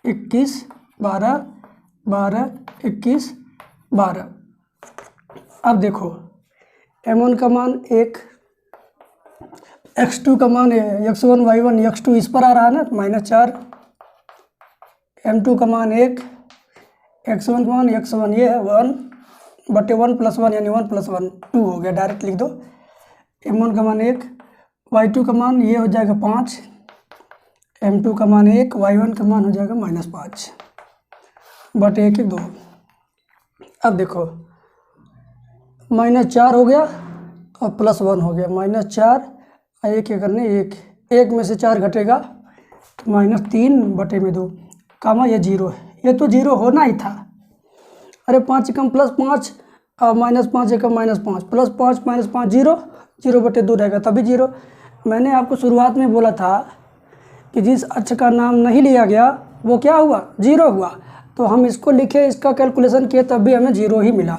[SPEAKER 1] 21 12 12 21 12। अब देखो m1 का मान 1, x2 का मान x1 y1 x2 इस पर आ रहा है ना, -4, m2 का मान 1, x1 का मान x1 ये है 1 बटे 1 प्लस 1 यानी 1 प्लस 1 2 हो गया, डायरेक्ट लिख दो। m1 का मान 1, y2 का मान ये हो जाएगा 5, m2 का मान 1, y1 का मान हो जाएगा -5 बटे 1 2। अब देखो -4 हो गया और +1 हो गया, -4 और 1 क्या करने 1 में से 4 घटेगा तो -3 बटे में 2 कामा ये 0 है, ये तो 0 होना ही था। अरे 5 कम +5 और -5 एकम -5 +5 -5 0, 0 बटे 2 रहेगा तभी 0। मैंने आपको शुरुआत में बोला था कि जिस अक्ष का नाम नहीं लिया गया वो क्या हुआ, 0 हुआ। तो हम इसको लिखे, इसका कैलकुलेशन किए तब भी हमें 0 ही मिला।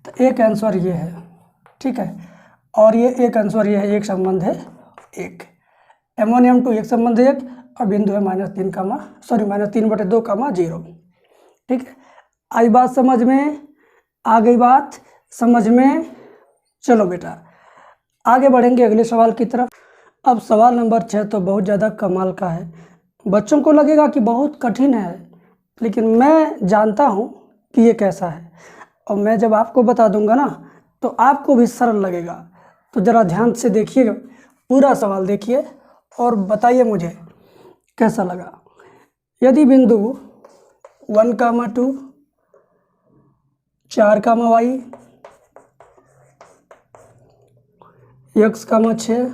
[SPEAKER 1] तो एक आंसर ये है, ठीक है। और ये एक आंसर ये है, एक संबंध है 1, m1 m2 एक संबंध है 1 और बिंदु है -3 बटे 2 0। ठीक है, आई बात समझ में, आ गई बात समझ में। चलो बेटा आगे बढ़ेंगे अगले सवाल की तरफ। अब सवाल नंबर 6 तो बहुत ज़्यादा कमाल का है। बच्चों को लगेगा कि बहुत कठिन है, लेकिन मैं जानता हूँ कि ये कैसा है, और मैं जब आपको बता दूंगा ना तो आपको भी सरल लगेगा। तो ज़रा ध्यान से देखिए, पूरा सवाल देखिए और बताइए मुझे कैसा लगा। यदि बिंदु 1, 2 4, y x, 6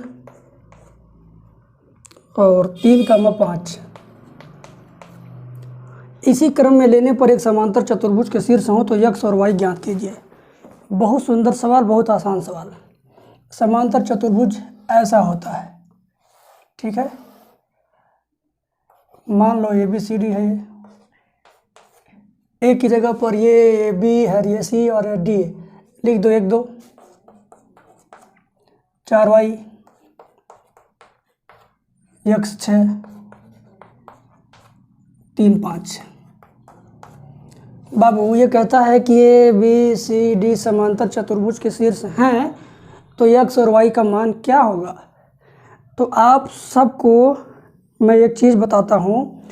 [SPEAKER 1] और 3, 5 इसी क्रम में लेने पर एक समांतर चतुर्भुज के शीर्ष हो तो x और y ज्ञात कीजिए। बहुत सुंदर सवाल, बहुत आसान सवाल। समांतर चतुर्भुज ऐसा होता है, ठीक है। मान लो ABCD है, ए की जगह पर ये B है, ये C और ये D लिख दो, 1 2 4y x 6 3 5। बाबू ये कहता है कि ABCD समांतर चतुर्भुज के शीर्ष हैं तो x और y का मान क्या होगा। तो आप सबको मैं एक चीज़ बताता हूँ,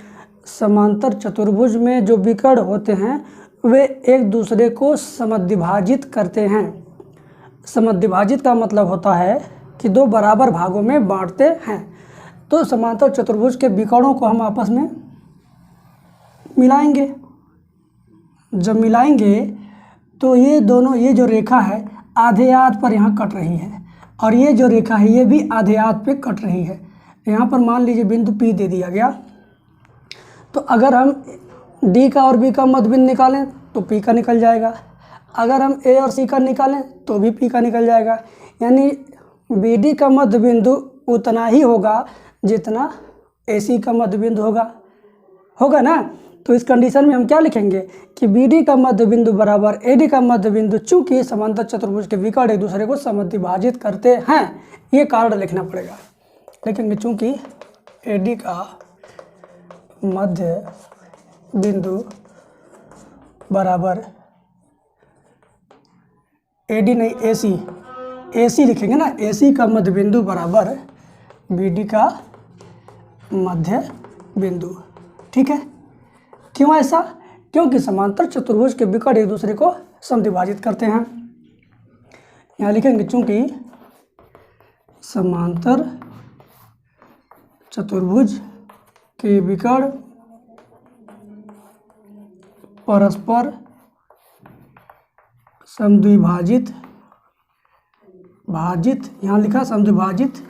[SPEAKER 1] समांतर चतुर्भुज में जो विकर्ण होते हैं वे एक दूसरे को समद्विभाजित करते हैं। समद्विभाजित का मतलब होता है कि 2 बराबर भागों में बांटते हैं। तो समांतर चतुर्भुज के विकर्णों को हम आपस में मिलाएंगे। जब मिलाएंगे तो ये दोनों, ये जो रेखा है आधे आध पर यहाँ कट रही है और ये जो रेखा है ये भी आधे आध पे कट रही है। यहाँ पर मान लीजिए बिंदु P दे दिया गया, तो अगर हम D का और B का मध्य बिंदु निकालें तो P का निकल जाएगा, अगर हम A और C का निकालें तो भी P का निकल जाएगा। यानी BD का मध्य बिंदु उतना ही होगा जितना AC का मध्य बिंदु होगा ना। तो इस कंडीशन में हम क्या लिखेंगे कि BD का मध्य बिंदु बराबर AD का मध्य बिंदु, चूंकि समांतर चतुर्भुज के विकर्ण एक दूसरे को समद्विभाजित करते हैं, ये कारण लिखना पड़ेगा। लेकिन चूंकि AD का मध्य बिंदु बराबर AD नहीं AC लिखेंगे ना, AC का मध्य बिंदु बराबर BD का मध्य बिंदु, ठीक है। क्यों ऐसा? क्योंकि समांतर चतुर्भुज के विकर्ण एक दूसरे को समद्विभाजित करते हैं। यहाँ लिखेंगे चूंकि समांतर चतुर्भुज के विकर्ण परस्पर समद्विभाजित यहाँ लिखा समद्विभाजित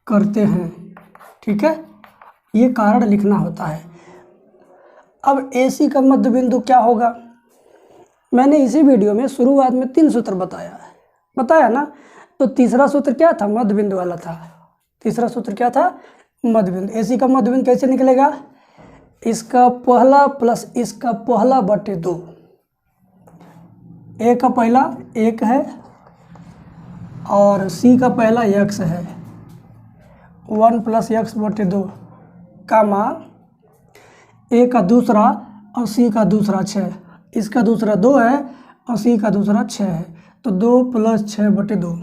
[SPEAKER 1] करते हैं, ठीक है। ये कारण लिखना होता है। अब AC का मध्य बिंदु क्या होगा? मैंने इसी वीडियो में शुरुआत में 3 सूत्र बताया ना। तो तीसरा सूत्र क्या था? मध्य बिंदु वाला था। तीसरा सूत्र क्या था? मध्य बिंदु। AC का मध्य बिंदु कैसे निकलेगा? इसका पहला प्लस इसका पहला बटे 2। A का पहला 1 है और C का पहला x है, 1 प्लस x बटे 2 का मान A का दूसरा और C का दूसरा 6, इसका दूसरा 2 है और C का दूसरा 6 है, तो 2 प्लस 6 बटे 2।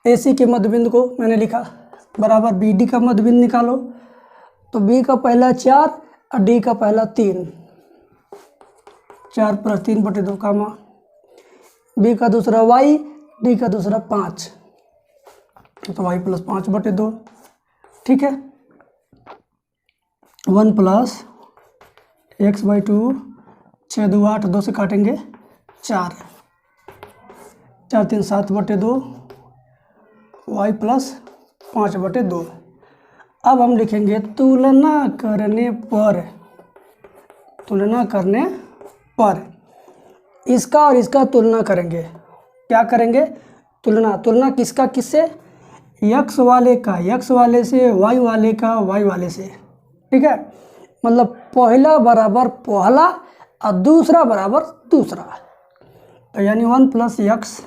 [SPEAKER 1] AC के मध्य बिंदु को मैंने लिखा बराबर BD का मध्य बिंदु निकालो। तो B का पहला 4 और D का पहला 3, 4 प्लस 3 बटे 2 का मान। B का दूसरा Y, D का दूसरा 5, तो Y प्लस 5 बटे 2। ठीक है, 1 प्लस x बाई 2, 6 2 8, 2 से काटेंगे 4, 4 3 7 बटे 2, y प्लस 5 बटे 2। अब हम लिखेंगे तुलना करने पर इसका और इसका तुलना करेंगे। क्या करेंगे? तुलना किसका किससे? x वाले का x वाले से, y वाले का y वाले से। ठीक है, मतलब पहला बराबर पहला और दूसरा बराबर दूसरा। तो यानी 1 प्लस x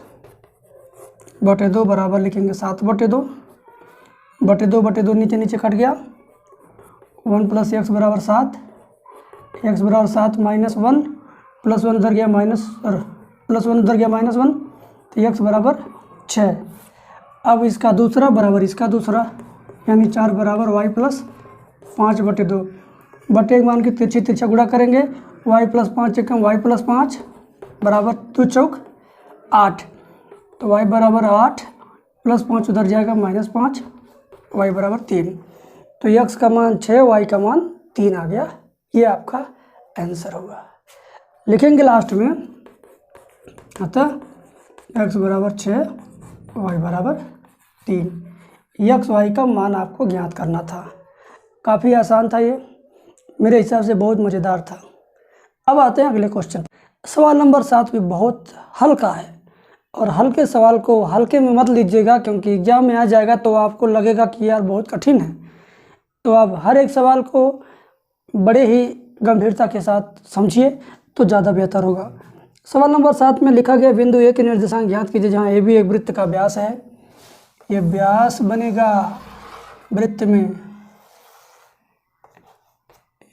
[SPEAKER 1] बटे 2 बराबर लिखेंगे 7 बटे 2, बटे 2 नीचे नीचे कट गया। 1 प्लस x बराबर 7, x बराबर 7 माइनस 1, प्लस 1 उधर गया माइनस 1, तो x बराबर 6। अब इसका दूसरा बराबर इसका दूसरा, यानी 4 बराबर y प्लस 5 बटे 2। बटे मान के तिरछा गुणा करेंगे, y प्लस 5 एकम y प्लस 5 बराबर 2 चौक 8, तो y बराबर 8 प्लस 5 उधर जाएगा माइनस 5, y बराबर 3। तो x का मान 6, y का मान 3 आ गया। ये आपका आंसर होगा। लिखेंगे लास्ट में, अतः x बराबर 6, y बराबर 3। x y का मान आपको ज्ञात करना था। काफ़ी आसान था ये, मेरे हिसाब से बहुत मज़ेदार था। अब आते हैं अगले क्वेश्चन। सवाल नंबर 7 भी बहुत हल्का है, और हल्के सवाल को हल्के में मत लीजिएगा, क्योंकि एग्जाम में आ जाएगा तो आपको लगेगा कि यार बहुत कठिन है। तो आप हर एक सवाल को बड़े ही गंभीरता के साथ समझिए तो ज़्यादा बेहतर होगा। सवाल नंबर 7 में लिखा गया बिंदु A के निर्देशांक ज्ञात कीजिए, जहाँ AB एक वृत्त का व्यास है। ये व्यास बनेगा वृत्त में,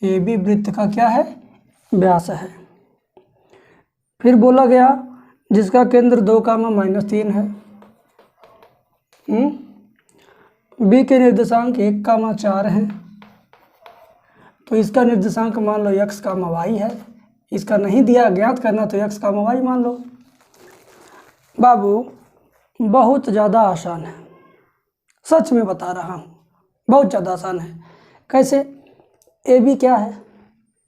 [SPEAKER 1] AB वृत्त का क्या है? व्यास है। फिर बोला गया जिसका केंद्र 2, -3 है। B के निर्देशांक 1, 4 है। तो इसका निर्देशांक मान लो x, y है। इसका नहीं दिया ज्ञात करना, तो x, y मान लो। बाबू बहुत ज़्यादा आसान है, सच में बता रहा हूँ, बहुत ज़्यादा आसान है। कैसे? AB क्या है?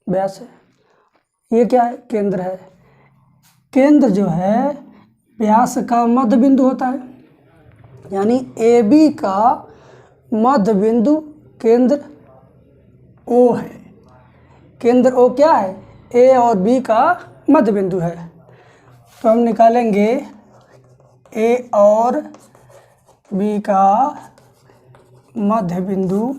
[SPEAKER 1] व्यास है। ये क्या है? केंद्र है। केंद्र जो है व्यास का मध्य बिंदु होता है, यानी AB का मध्य बिंदु केंद्र O है। केंद्र O क्या है? A और B का मध्य बिंदु है। तो हम निकालेंगे A और B का मध्य बिंदु।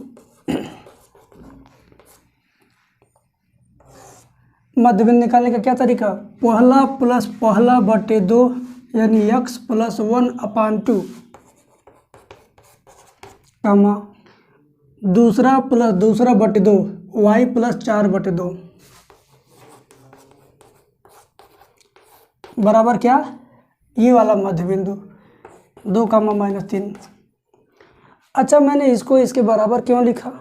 [SPEAKER 1] मध्य बिंदु निकालने का क्या तरीका? पहला प्लस पहला बटे 2, यानी x प्लस 1/2 कामा दूसरा प्लस दूसरा बटे 2, y प्लस 4 बटे 2 बराबर क्या? ये वाला मध्य बिंदु 2, -3। अच्छा, मैंने इसको इसके बराबर क्यों लिखा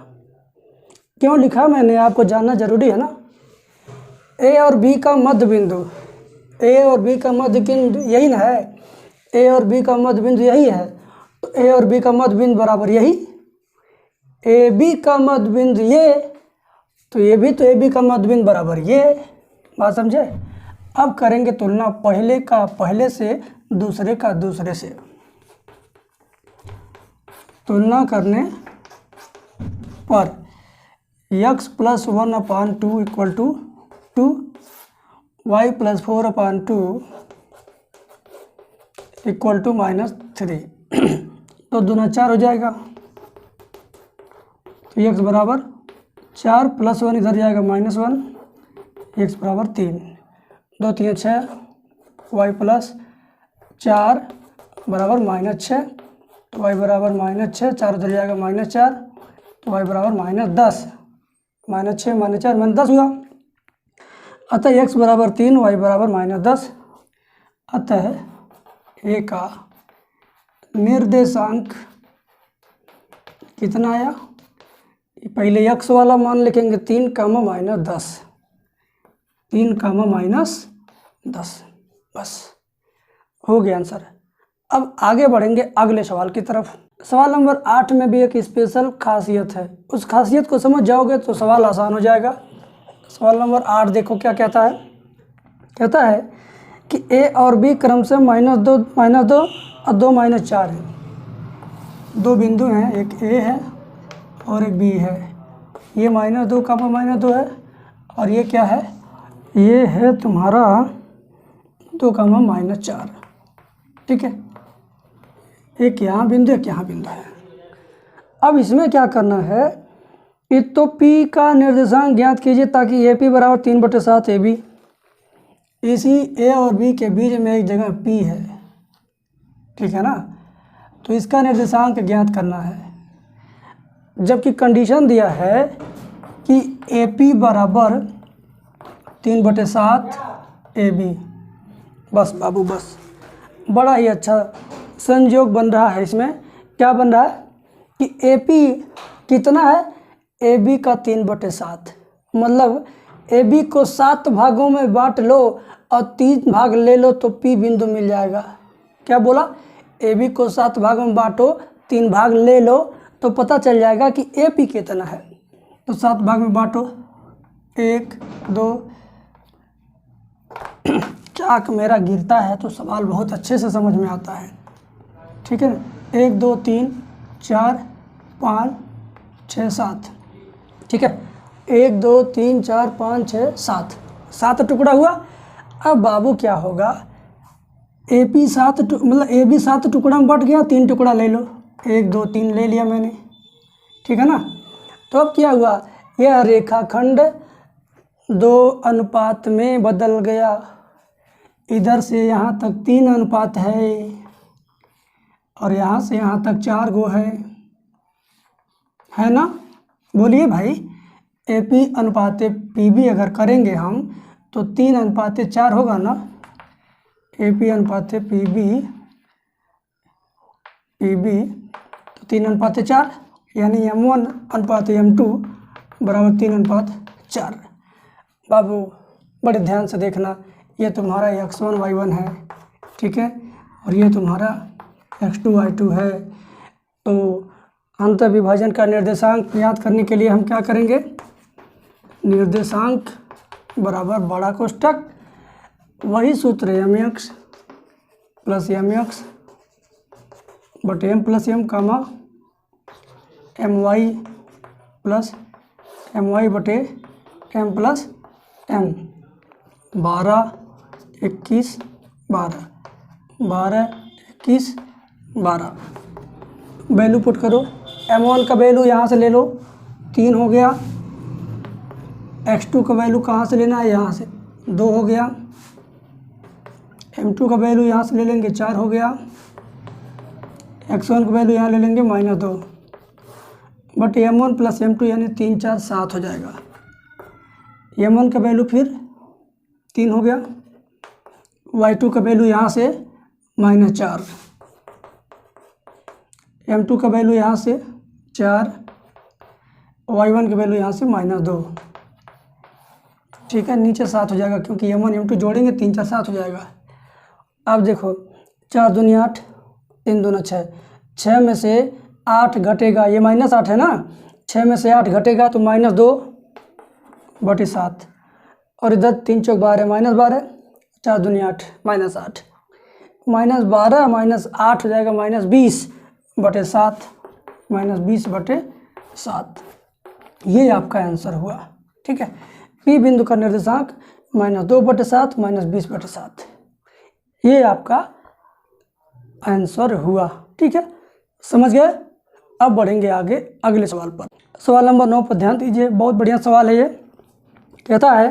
[SPEAKER 1] मैंने, आपको जानना जरूरी है ना। A और B का मध्य बिंदु, A और B का मध्य बिंदु यही ना है, A और B का मध्य बिंदु यही है, तो A और B का मध्य बिंदु बराबर यही। AB का मध्य बिंदु ये, तो ये भी तो AB का मध्य बिंदु बराबर ये। बात समझे? अब करेंगे तुलना पहले का पहले से, दूसरे का दूसरे से। तुलना करने पर x plus 1/2 equal to 2, y plus 4/2 equal to -3। तो दूना 4 हो जाएगा, तो x बराबर 4 प्लस 1 इधर जाएगा -1, x बराबर 3, 2 3 6, y प्लस 4 बराबर -6, तो y बराबर -6, 4 उधर जाएगा -4, तो y बराबर -10, -6 -4 -10 हुआ। अतः x बराबर 3, y बराबर -10। अतः a का निर्देशांक कितना आया, पहले x वाला मान लिखेंगे 3, -10, 3, -10, बस हो गया आंसर। अब आगे बढ़ेंगे अगले सवाल की तरफ। सवाल नंबर 8 में भी एक स्पेशल खासियत है, उस खासियत को समझ जाओगे तो सवाल आसान हो जाएगा। सवाल नंबर 8 देखो क्या कहता है। कहता है कि a और b क्रमशः -2 और 2 -4 है। दो बिंदु हैं, एक a है और एक b है। ये -2 -2 है और ये क्या है, ये है तुम्हारा 2 -4। ठीक है, एक यहाँ बिंदु, एक यहाँ बिंदु है। अब इसमें क्या करना है कि तो P का निर्देशांक ज्ञात कीजिए ताकि AP बराबर 3/7 AB। इसी A और B के बीच में एक जगह P है, ठीक है ना, तो इसका निर्देशांक ज्ञात करना है। जबकि कंडीशन दिया है कि AP बराबर 3/7 AB। बस बाबू बस, बड़ा ही अच्छा संयोग बन रहा है। इसमें क्या बन रहा है कि AP कितना है, AB का 3/7, मतलब AB को 7 भागों में बांट लो और 3 भाग ले लो तो P बिंदु मिल जाएगा। क्या बोला, AB को 7 भागों में बांटो, 3 भाग ले लो तो पता चल जाएगा कि AP कितना है। तो 7 भाग में बांटो, 1 2 चाक मेरा गिरता है तो सवाल बहुत अच्छे से समझ में आता है। ठीक है, 1 2 3 4 5 6 7। ठीक है, 1 2 3 4 5 6 7, 7 टुकड़ा हुआ। अब बाबू क्या होगा, AP 7 मतलब AB 7 टुकड़ा में बट गया, 3 टुकड़ा ले लो, 1 2 3 ले लिया मैंने। ठीक है ना, तो अब क्या हुआ, यह रेखाखंड 2 अनुपात में बदल गया। इधर से यहाँ तक 3 अनुपात है और यहाँ से यहाँ तक 4 गो है ना। बोलिए भाई, AP अनुपात PB अगर करेंगे हम तो 3 अनुपात 4 होगा ना। AP अनुपात PB तो 3 अनुपात 4, यानी M1 अनुपात M2 बराबर 3 अनुपात 4। बाबू बड़े ध्यान से देखना, ये तुम्हारा x1 y1 है, ठीक है, और ये तुम्हारा x2 y2 है। तो अंत विभाजन का निर्देशांक ज्ञात करने के लिए हम क्या करेंगे, निर्देशांक बराबर बड़ा कोष्ठक, वही सूत्र mx प्लस mx बटे m plus m comma my plus my बटे m plus m। 12 21 12 12 21 12। Value put करो, m1 का वैल्यू यहाँ से ले लो, 3 हो गया। x2 का वैल्यू कहाँ से लेना है, यहाँ से 2 हो गया। m2 का वैल्यू यहाँ से ले लेंगे, 4 हो गया। x1 का वैल्यू यहाँ ले लेंगे -2 बट m1 प्लस m2 यानी 3 4 7 हो जाएगा। m1 का वैल्यू फिर 3 हो गया, y2 का वैल्यू यहाँ से -4, m2 का वैल्यू यहाँ से 4, y1 का वैल्यू यहाँ से -2। ठीक है, नीचे 7 हो जाएगा क्योंकि m1 m2 जोड़ेंगे 3 4 7 हो जाएगा। अब देखो 4 दूनी 8, 3 दूना 6, 6 में से 8 घटेगा, ये -8 है ना, 6 में से 8 घटेगा तो -2 बटे 7, और इधर 3 चौक 12 -12, 4 दूनी 8 -8, -12 -8 हो जाएगा -20 बटे 7, -20 बटे 7। ये आपका आंसर हुआ। ठीक है, पी बिंदु का निर्देशांक -2/7 -20/7, ये आपका आंसर हुआ। ठीक है, समझ गए। अब बढ़ेंगे आगे अगले सवाल पर। सवाल नंबर 9 पर ध्यान दीजिए, बहुत बढ़िया सवाल है ये। कहता है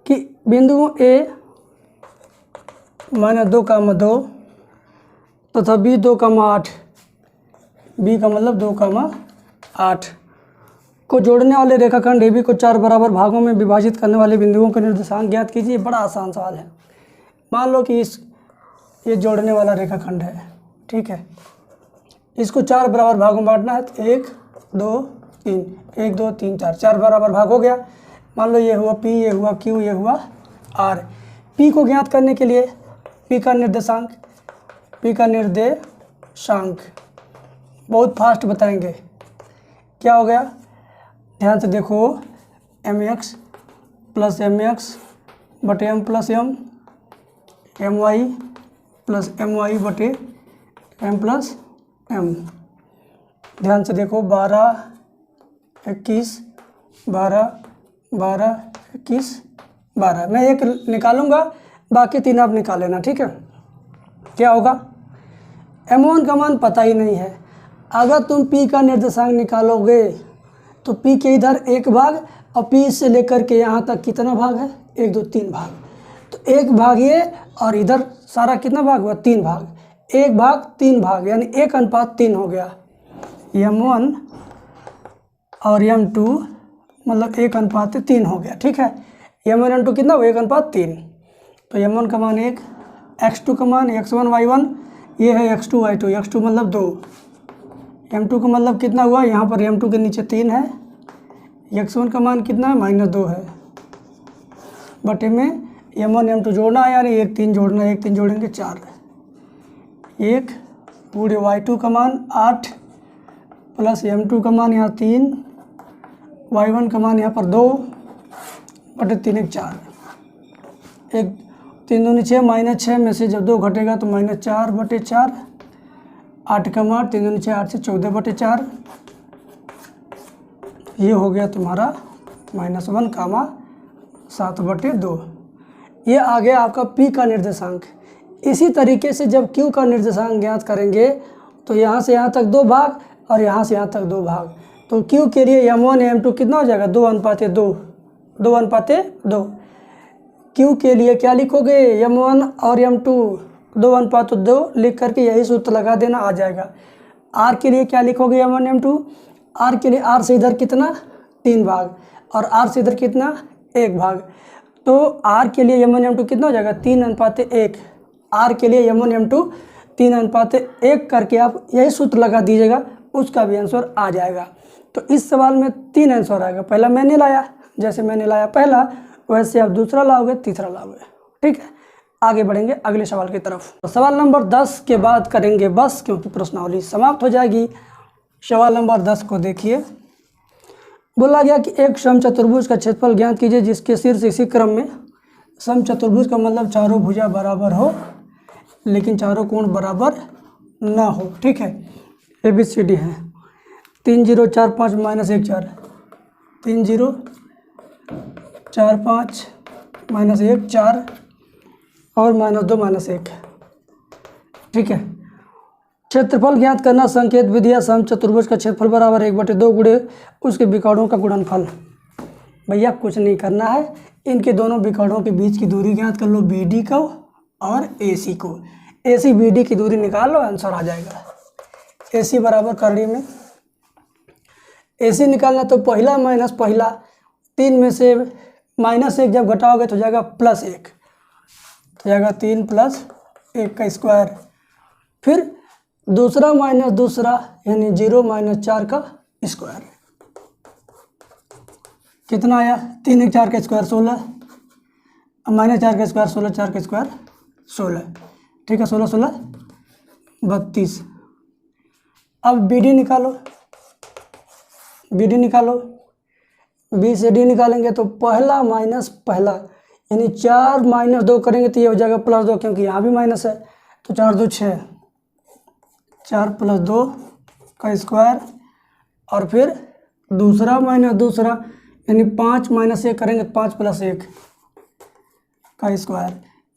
[SPEAKER 1] कि बिंदु ए -2,2 तथा बी 2,8, बी का मतलब 2,8 को जोड़ने वाले रेखाखंड AB को 4 बराबर भागों में विभाजित करने वाले बिंदुओं के निर्देशांक ज्ञात कीजिए। बड़ा आसान सवाल है। मान लो कि ये जोड़ने वाला रेखाखंड है। ठीक है, इसको 4 बराबर भागों में बांटना है। तो 1 2 3, 1 2 3 4, 4 बराबर भाग हो गया। मान लो ये हुआ P, ये हुआ Q, ये हुआ R। P को ज्ञात करने के लिए P का निर्देशांक बहुत फास्ट बताएंगे। क्या हो गया, ध्यान से देखो, mx + mx बटे m + m, my + my बटे m + m। ध्यान से देखो, 12 21 12 12 21 12। मैं एक निकालूंगा, बाकी 3 आप निकाल लेना। ठीक है, क्या होगा, m1 का मान पता ही नहीं है। अगर तुम P का निर्देशांक निकालोगे तो P के इधर 1 भाग और P से लेकर के यहाँ तक कितना भाग है, 1 2 3 भाग। तो 1 भाग ये और इधर सारा कितना भाग हुआ, 3 भाग। 1 भाग 3 भाग यानी 1:3 हो गया। m1 और m2 मतलब 1:3 हो गया। ठीक है, m1 m2 कितना हुआ, 1:3। तो m1 का मान 1, x2 का मान x1 y1, ये है x2 y2, x2 मतलब 2, m2 का मतलब कितना हुआ, यहाँ पर m2 के नीचे 3 है, x1 का मान कितना है, -2 है, बटे में m1 m2 जोड़ना है, यानी 1 3 जोड़ना है, 1 3 जोड़ेंगे 4, 1 पूरे y2 का मान 8 प्लस m2 का मान यहाँ 3, y1 का मान यहाँ पर 2 बटे 3 1 4, 1 3 दूनी 6 -6 में से जब 2 घटेगा तो -4 बटे 4, 8 का मान 3 दूनी 6 8 से 14 बटे 4। ये हो गया तुम्हारा -1, 7 बटे 2। ये आ गया आपका P का निर्देशांक। इसी तरीके से जब Q का निर्देशांक ज्ञात करेंगे तो यहाँ से यहाँ तक 2 भाग और यहाँ से यहाँ तक 2 भाग। तो Q के लिए m1 m2 कितना हो जाएगा, 2:2, 2:2। Q के लिए क्या लिखोगे, m1 और m2 2:2 लिख करके यही सूत्र लगा देना, आ जाएगा। R के लिए क्या लिखोगे, m1 m2, R के लिए R से इधर कितना 3 भाग और R से इधर कितना 1 भाग। तो R के लिए m1 m2 कितना हो जाएगा, 3:1। R के लिए m1 m2 3:1 करके आप यही सूत्र लगा दीजिएगा, उसका भी आंसर आ जाएगा। तो इस सवाल में 3 आंसर आएगा। पहला मैंने लाया, जैसे मैंने लाया पहला वैसे आप दूसरा लाओगे, तीसरा लाओगे। ठीक है, आगे बढ़ेंगे अगले सवाल की तरफ। तो सवाल नंबर 10 के बाद करेंगे बस, क्योंकि प्रश्नावली समाप्त हो जाएगी। सवाल नंबर 10 को देखिए। बोला गया कि एक समचतुर्भुज का क्षेत्रफल ज्ञात कीजिए जिसके शीर्ष इसी क्रम में, समचतुर्भुज का मतलब चारों भुजा बराबर हो लेकिन चारों कोण बराबर ना हो। ठीक है, ABCD है 3 0 4 5 -1 4, 3 0 4 5 -1 4 और -2 -1। ठीक है, क्षेत्रफल ज्ञात करना, संकेत विधि या समचतुर्भुज का क्षेत्रफल बराबर 1/2 गुणे उसके विकर्णों का गुणनफल। भैया कुछ नहीं करना है, इनके दोनों विकर्णों के बीच की दूरी ज्ञात कर लो, BD को और AC को। AC BD की दूरी निकाल लो, आंसर आ जाएगा। AC बराबर करड़ी में AC निकालना तो पहला माइनस पहला, 3 में से -1 जब घटाओगे तो जाएगा +1, तो जाएगा 3 + 1 का स्क्वायर। फिर दूसरा माइनस दूसरा यानी 0 - 4 का स्क्वायर। कितना आया, 3 1 4 का स्क्वायर 16, -4 का स्क्वायर 16, 4 का स्क्वायर 16। ठीक है, 16 16 32। अब BD निकालो, BD निकालो, B से D निकालेंगे तो पहला माइनस पहला यानी 4 - 2 करेंगे तो ये हो जाएगा +2, क्योंकि यहाँ भी माइनस है। तो 4 2 6, 4 + 2 का स्क्वायर और फिर दूसरा माइनस दूसरा, यानी 5 माइनस 1 करेंगे 5 प्लस 1 का स्क्वायर।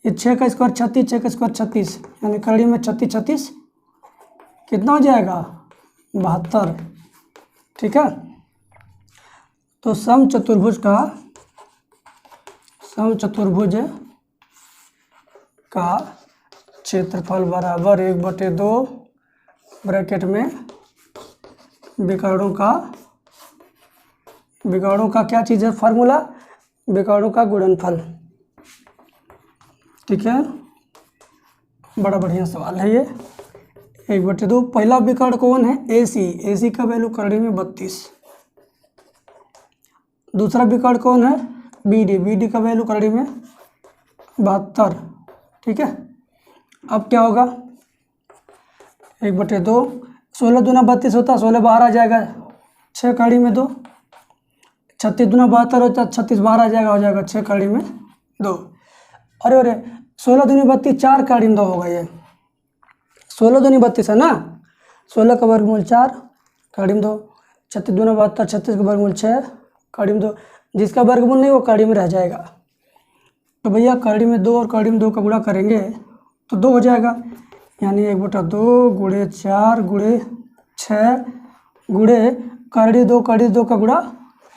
[SPEAKER 1] ये 6 का स्क्वायर 36, 6 का स्क्वायर 36, यानी करड़ी में 36 36 कितना हो जाएगा 72। ठीक है, तो समचतुर्भुज का क्षेत्रफल बराबर 1/2 ब्रैकेट में विकर्णों का क्या चीज़ है फार्मूला, विकर्णों का गुणनफल। ठीक है, बड़ा बढ़िया सवाल है ये। 1/2 पहला विकर्ण कौन है, AC का वैल्यू करड़ी में 32। दूसरा विकर्ण कौन है, BD का वैल्यू करड़ी में 72। ठीक है, अब क्या होगा 1/2, 16 दूना 32 होता, 16 बाहर आ जाएगा, 6 कड़ी में 2, 36 दूना 72 होता, 36 बाहर आ जाएगा, हो जाएगा 6 कड़ी में 2। अरे 16 दूनी 32, 4 कड़ी में 2 होगा, ये 16 दूनी 32 है ना, 16 का वर्गमूल 4 कड़ी में 2, 36 दूना 72, 36 का वर्गमूल 6 कड़ी में 2, जिसका वर्गमूल नहीं वो कड़ी में रह जाएगा। तो भैया कड़ी में 2 और कड़ी में 2 का गुणा करेंगे तो 2 हो जाएगा, यानी 1/2 गुणे 4 गुणे 6 गुणे कड़ी 2 का गुणा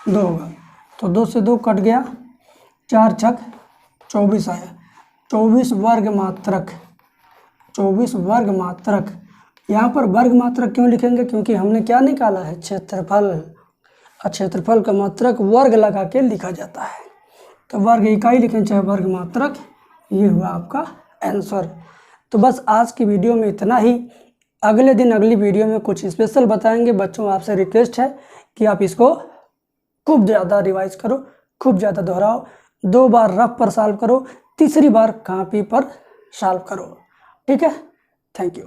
[SPEAKER 1] 2 होगा, तो 2 से 2 कट गया, 4 छक 24 आया। 24 वर्ग मात्रक, 24 वर्ग मात्रक। यहाँ पर वर्ग मात्रक क्यों लिखेंगे, क्योंकि हमने क्या निकाला है क्षेत्रफल, और क्षेत्रफल का मात्रक वर्ग लगा के लिखा जाता है, तो वर्ग इकाई लिखें चाहे वर्ग मात्रक। ये हुआ आपका आंसर। तो बस आज की वीडियो में इतना ही। अगले दिन अगली वीडियो में कुछ स्पेशल बताएंगे। बच्चों आपसे रिक्वेस्ट है कि आप इसको खूब ज़्यादा रिवाइज करो, खूब ज़्यादा दोहराओ, 2 बार रफ पर सॉल्व करो, तीसरी बार कॉपी पर सॉल्व करो। ठीक है, थैंक यू।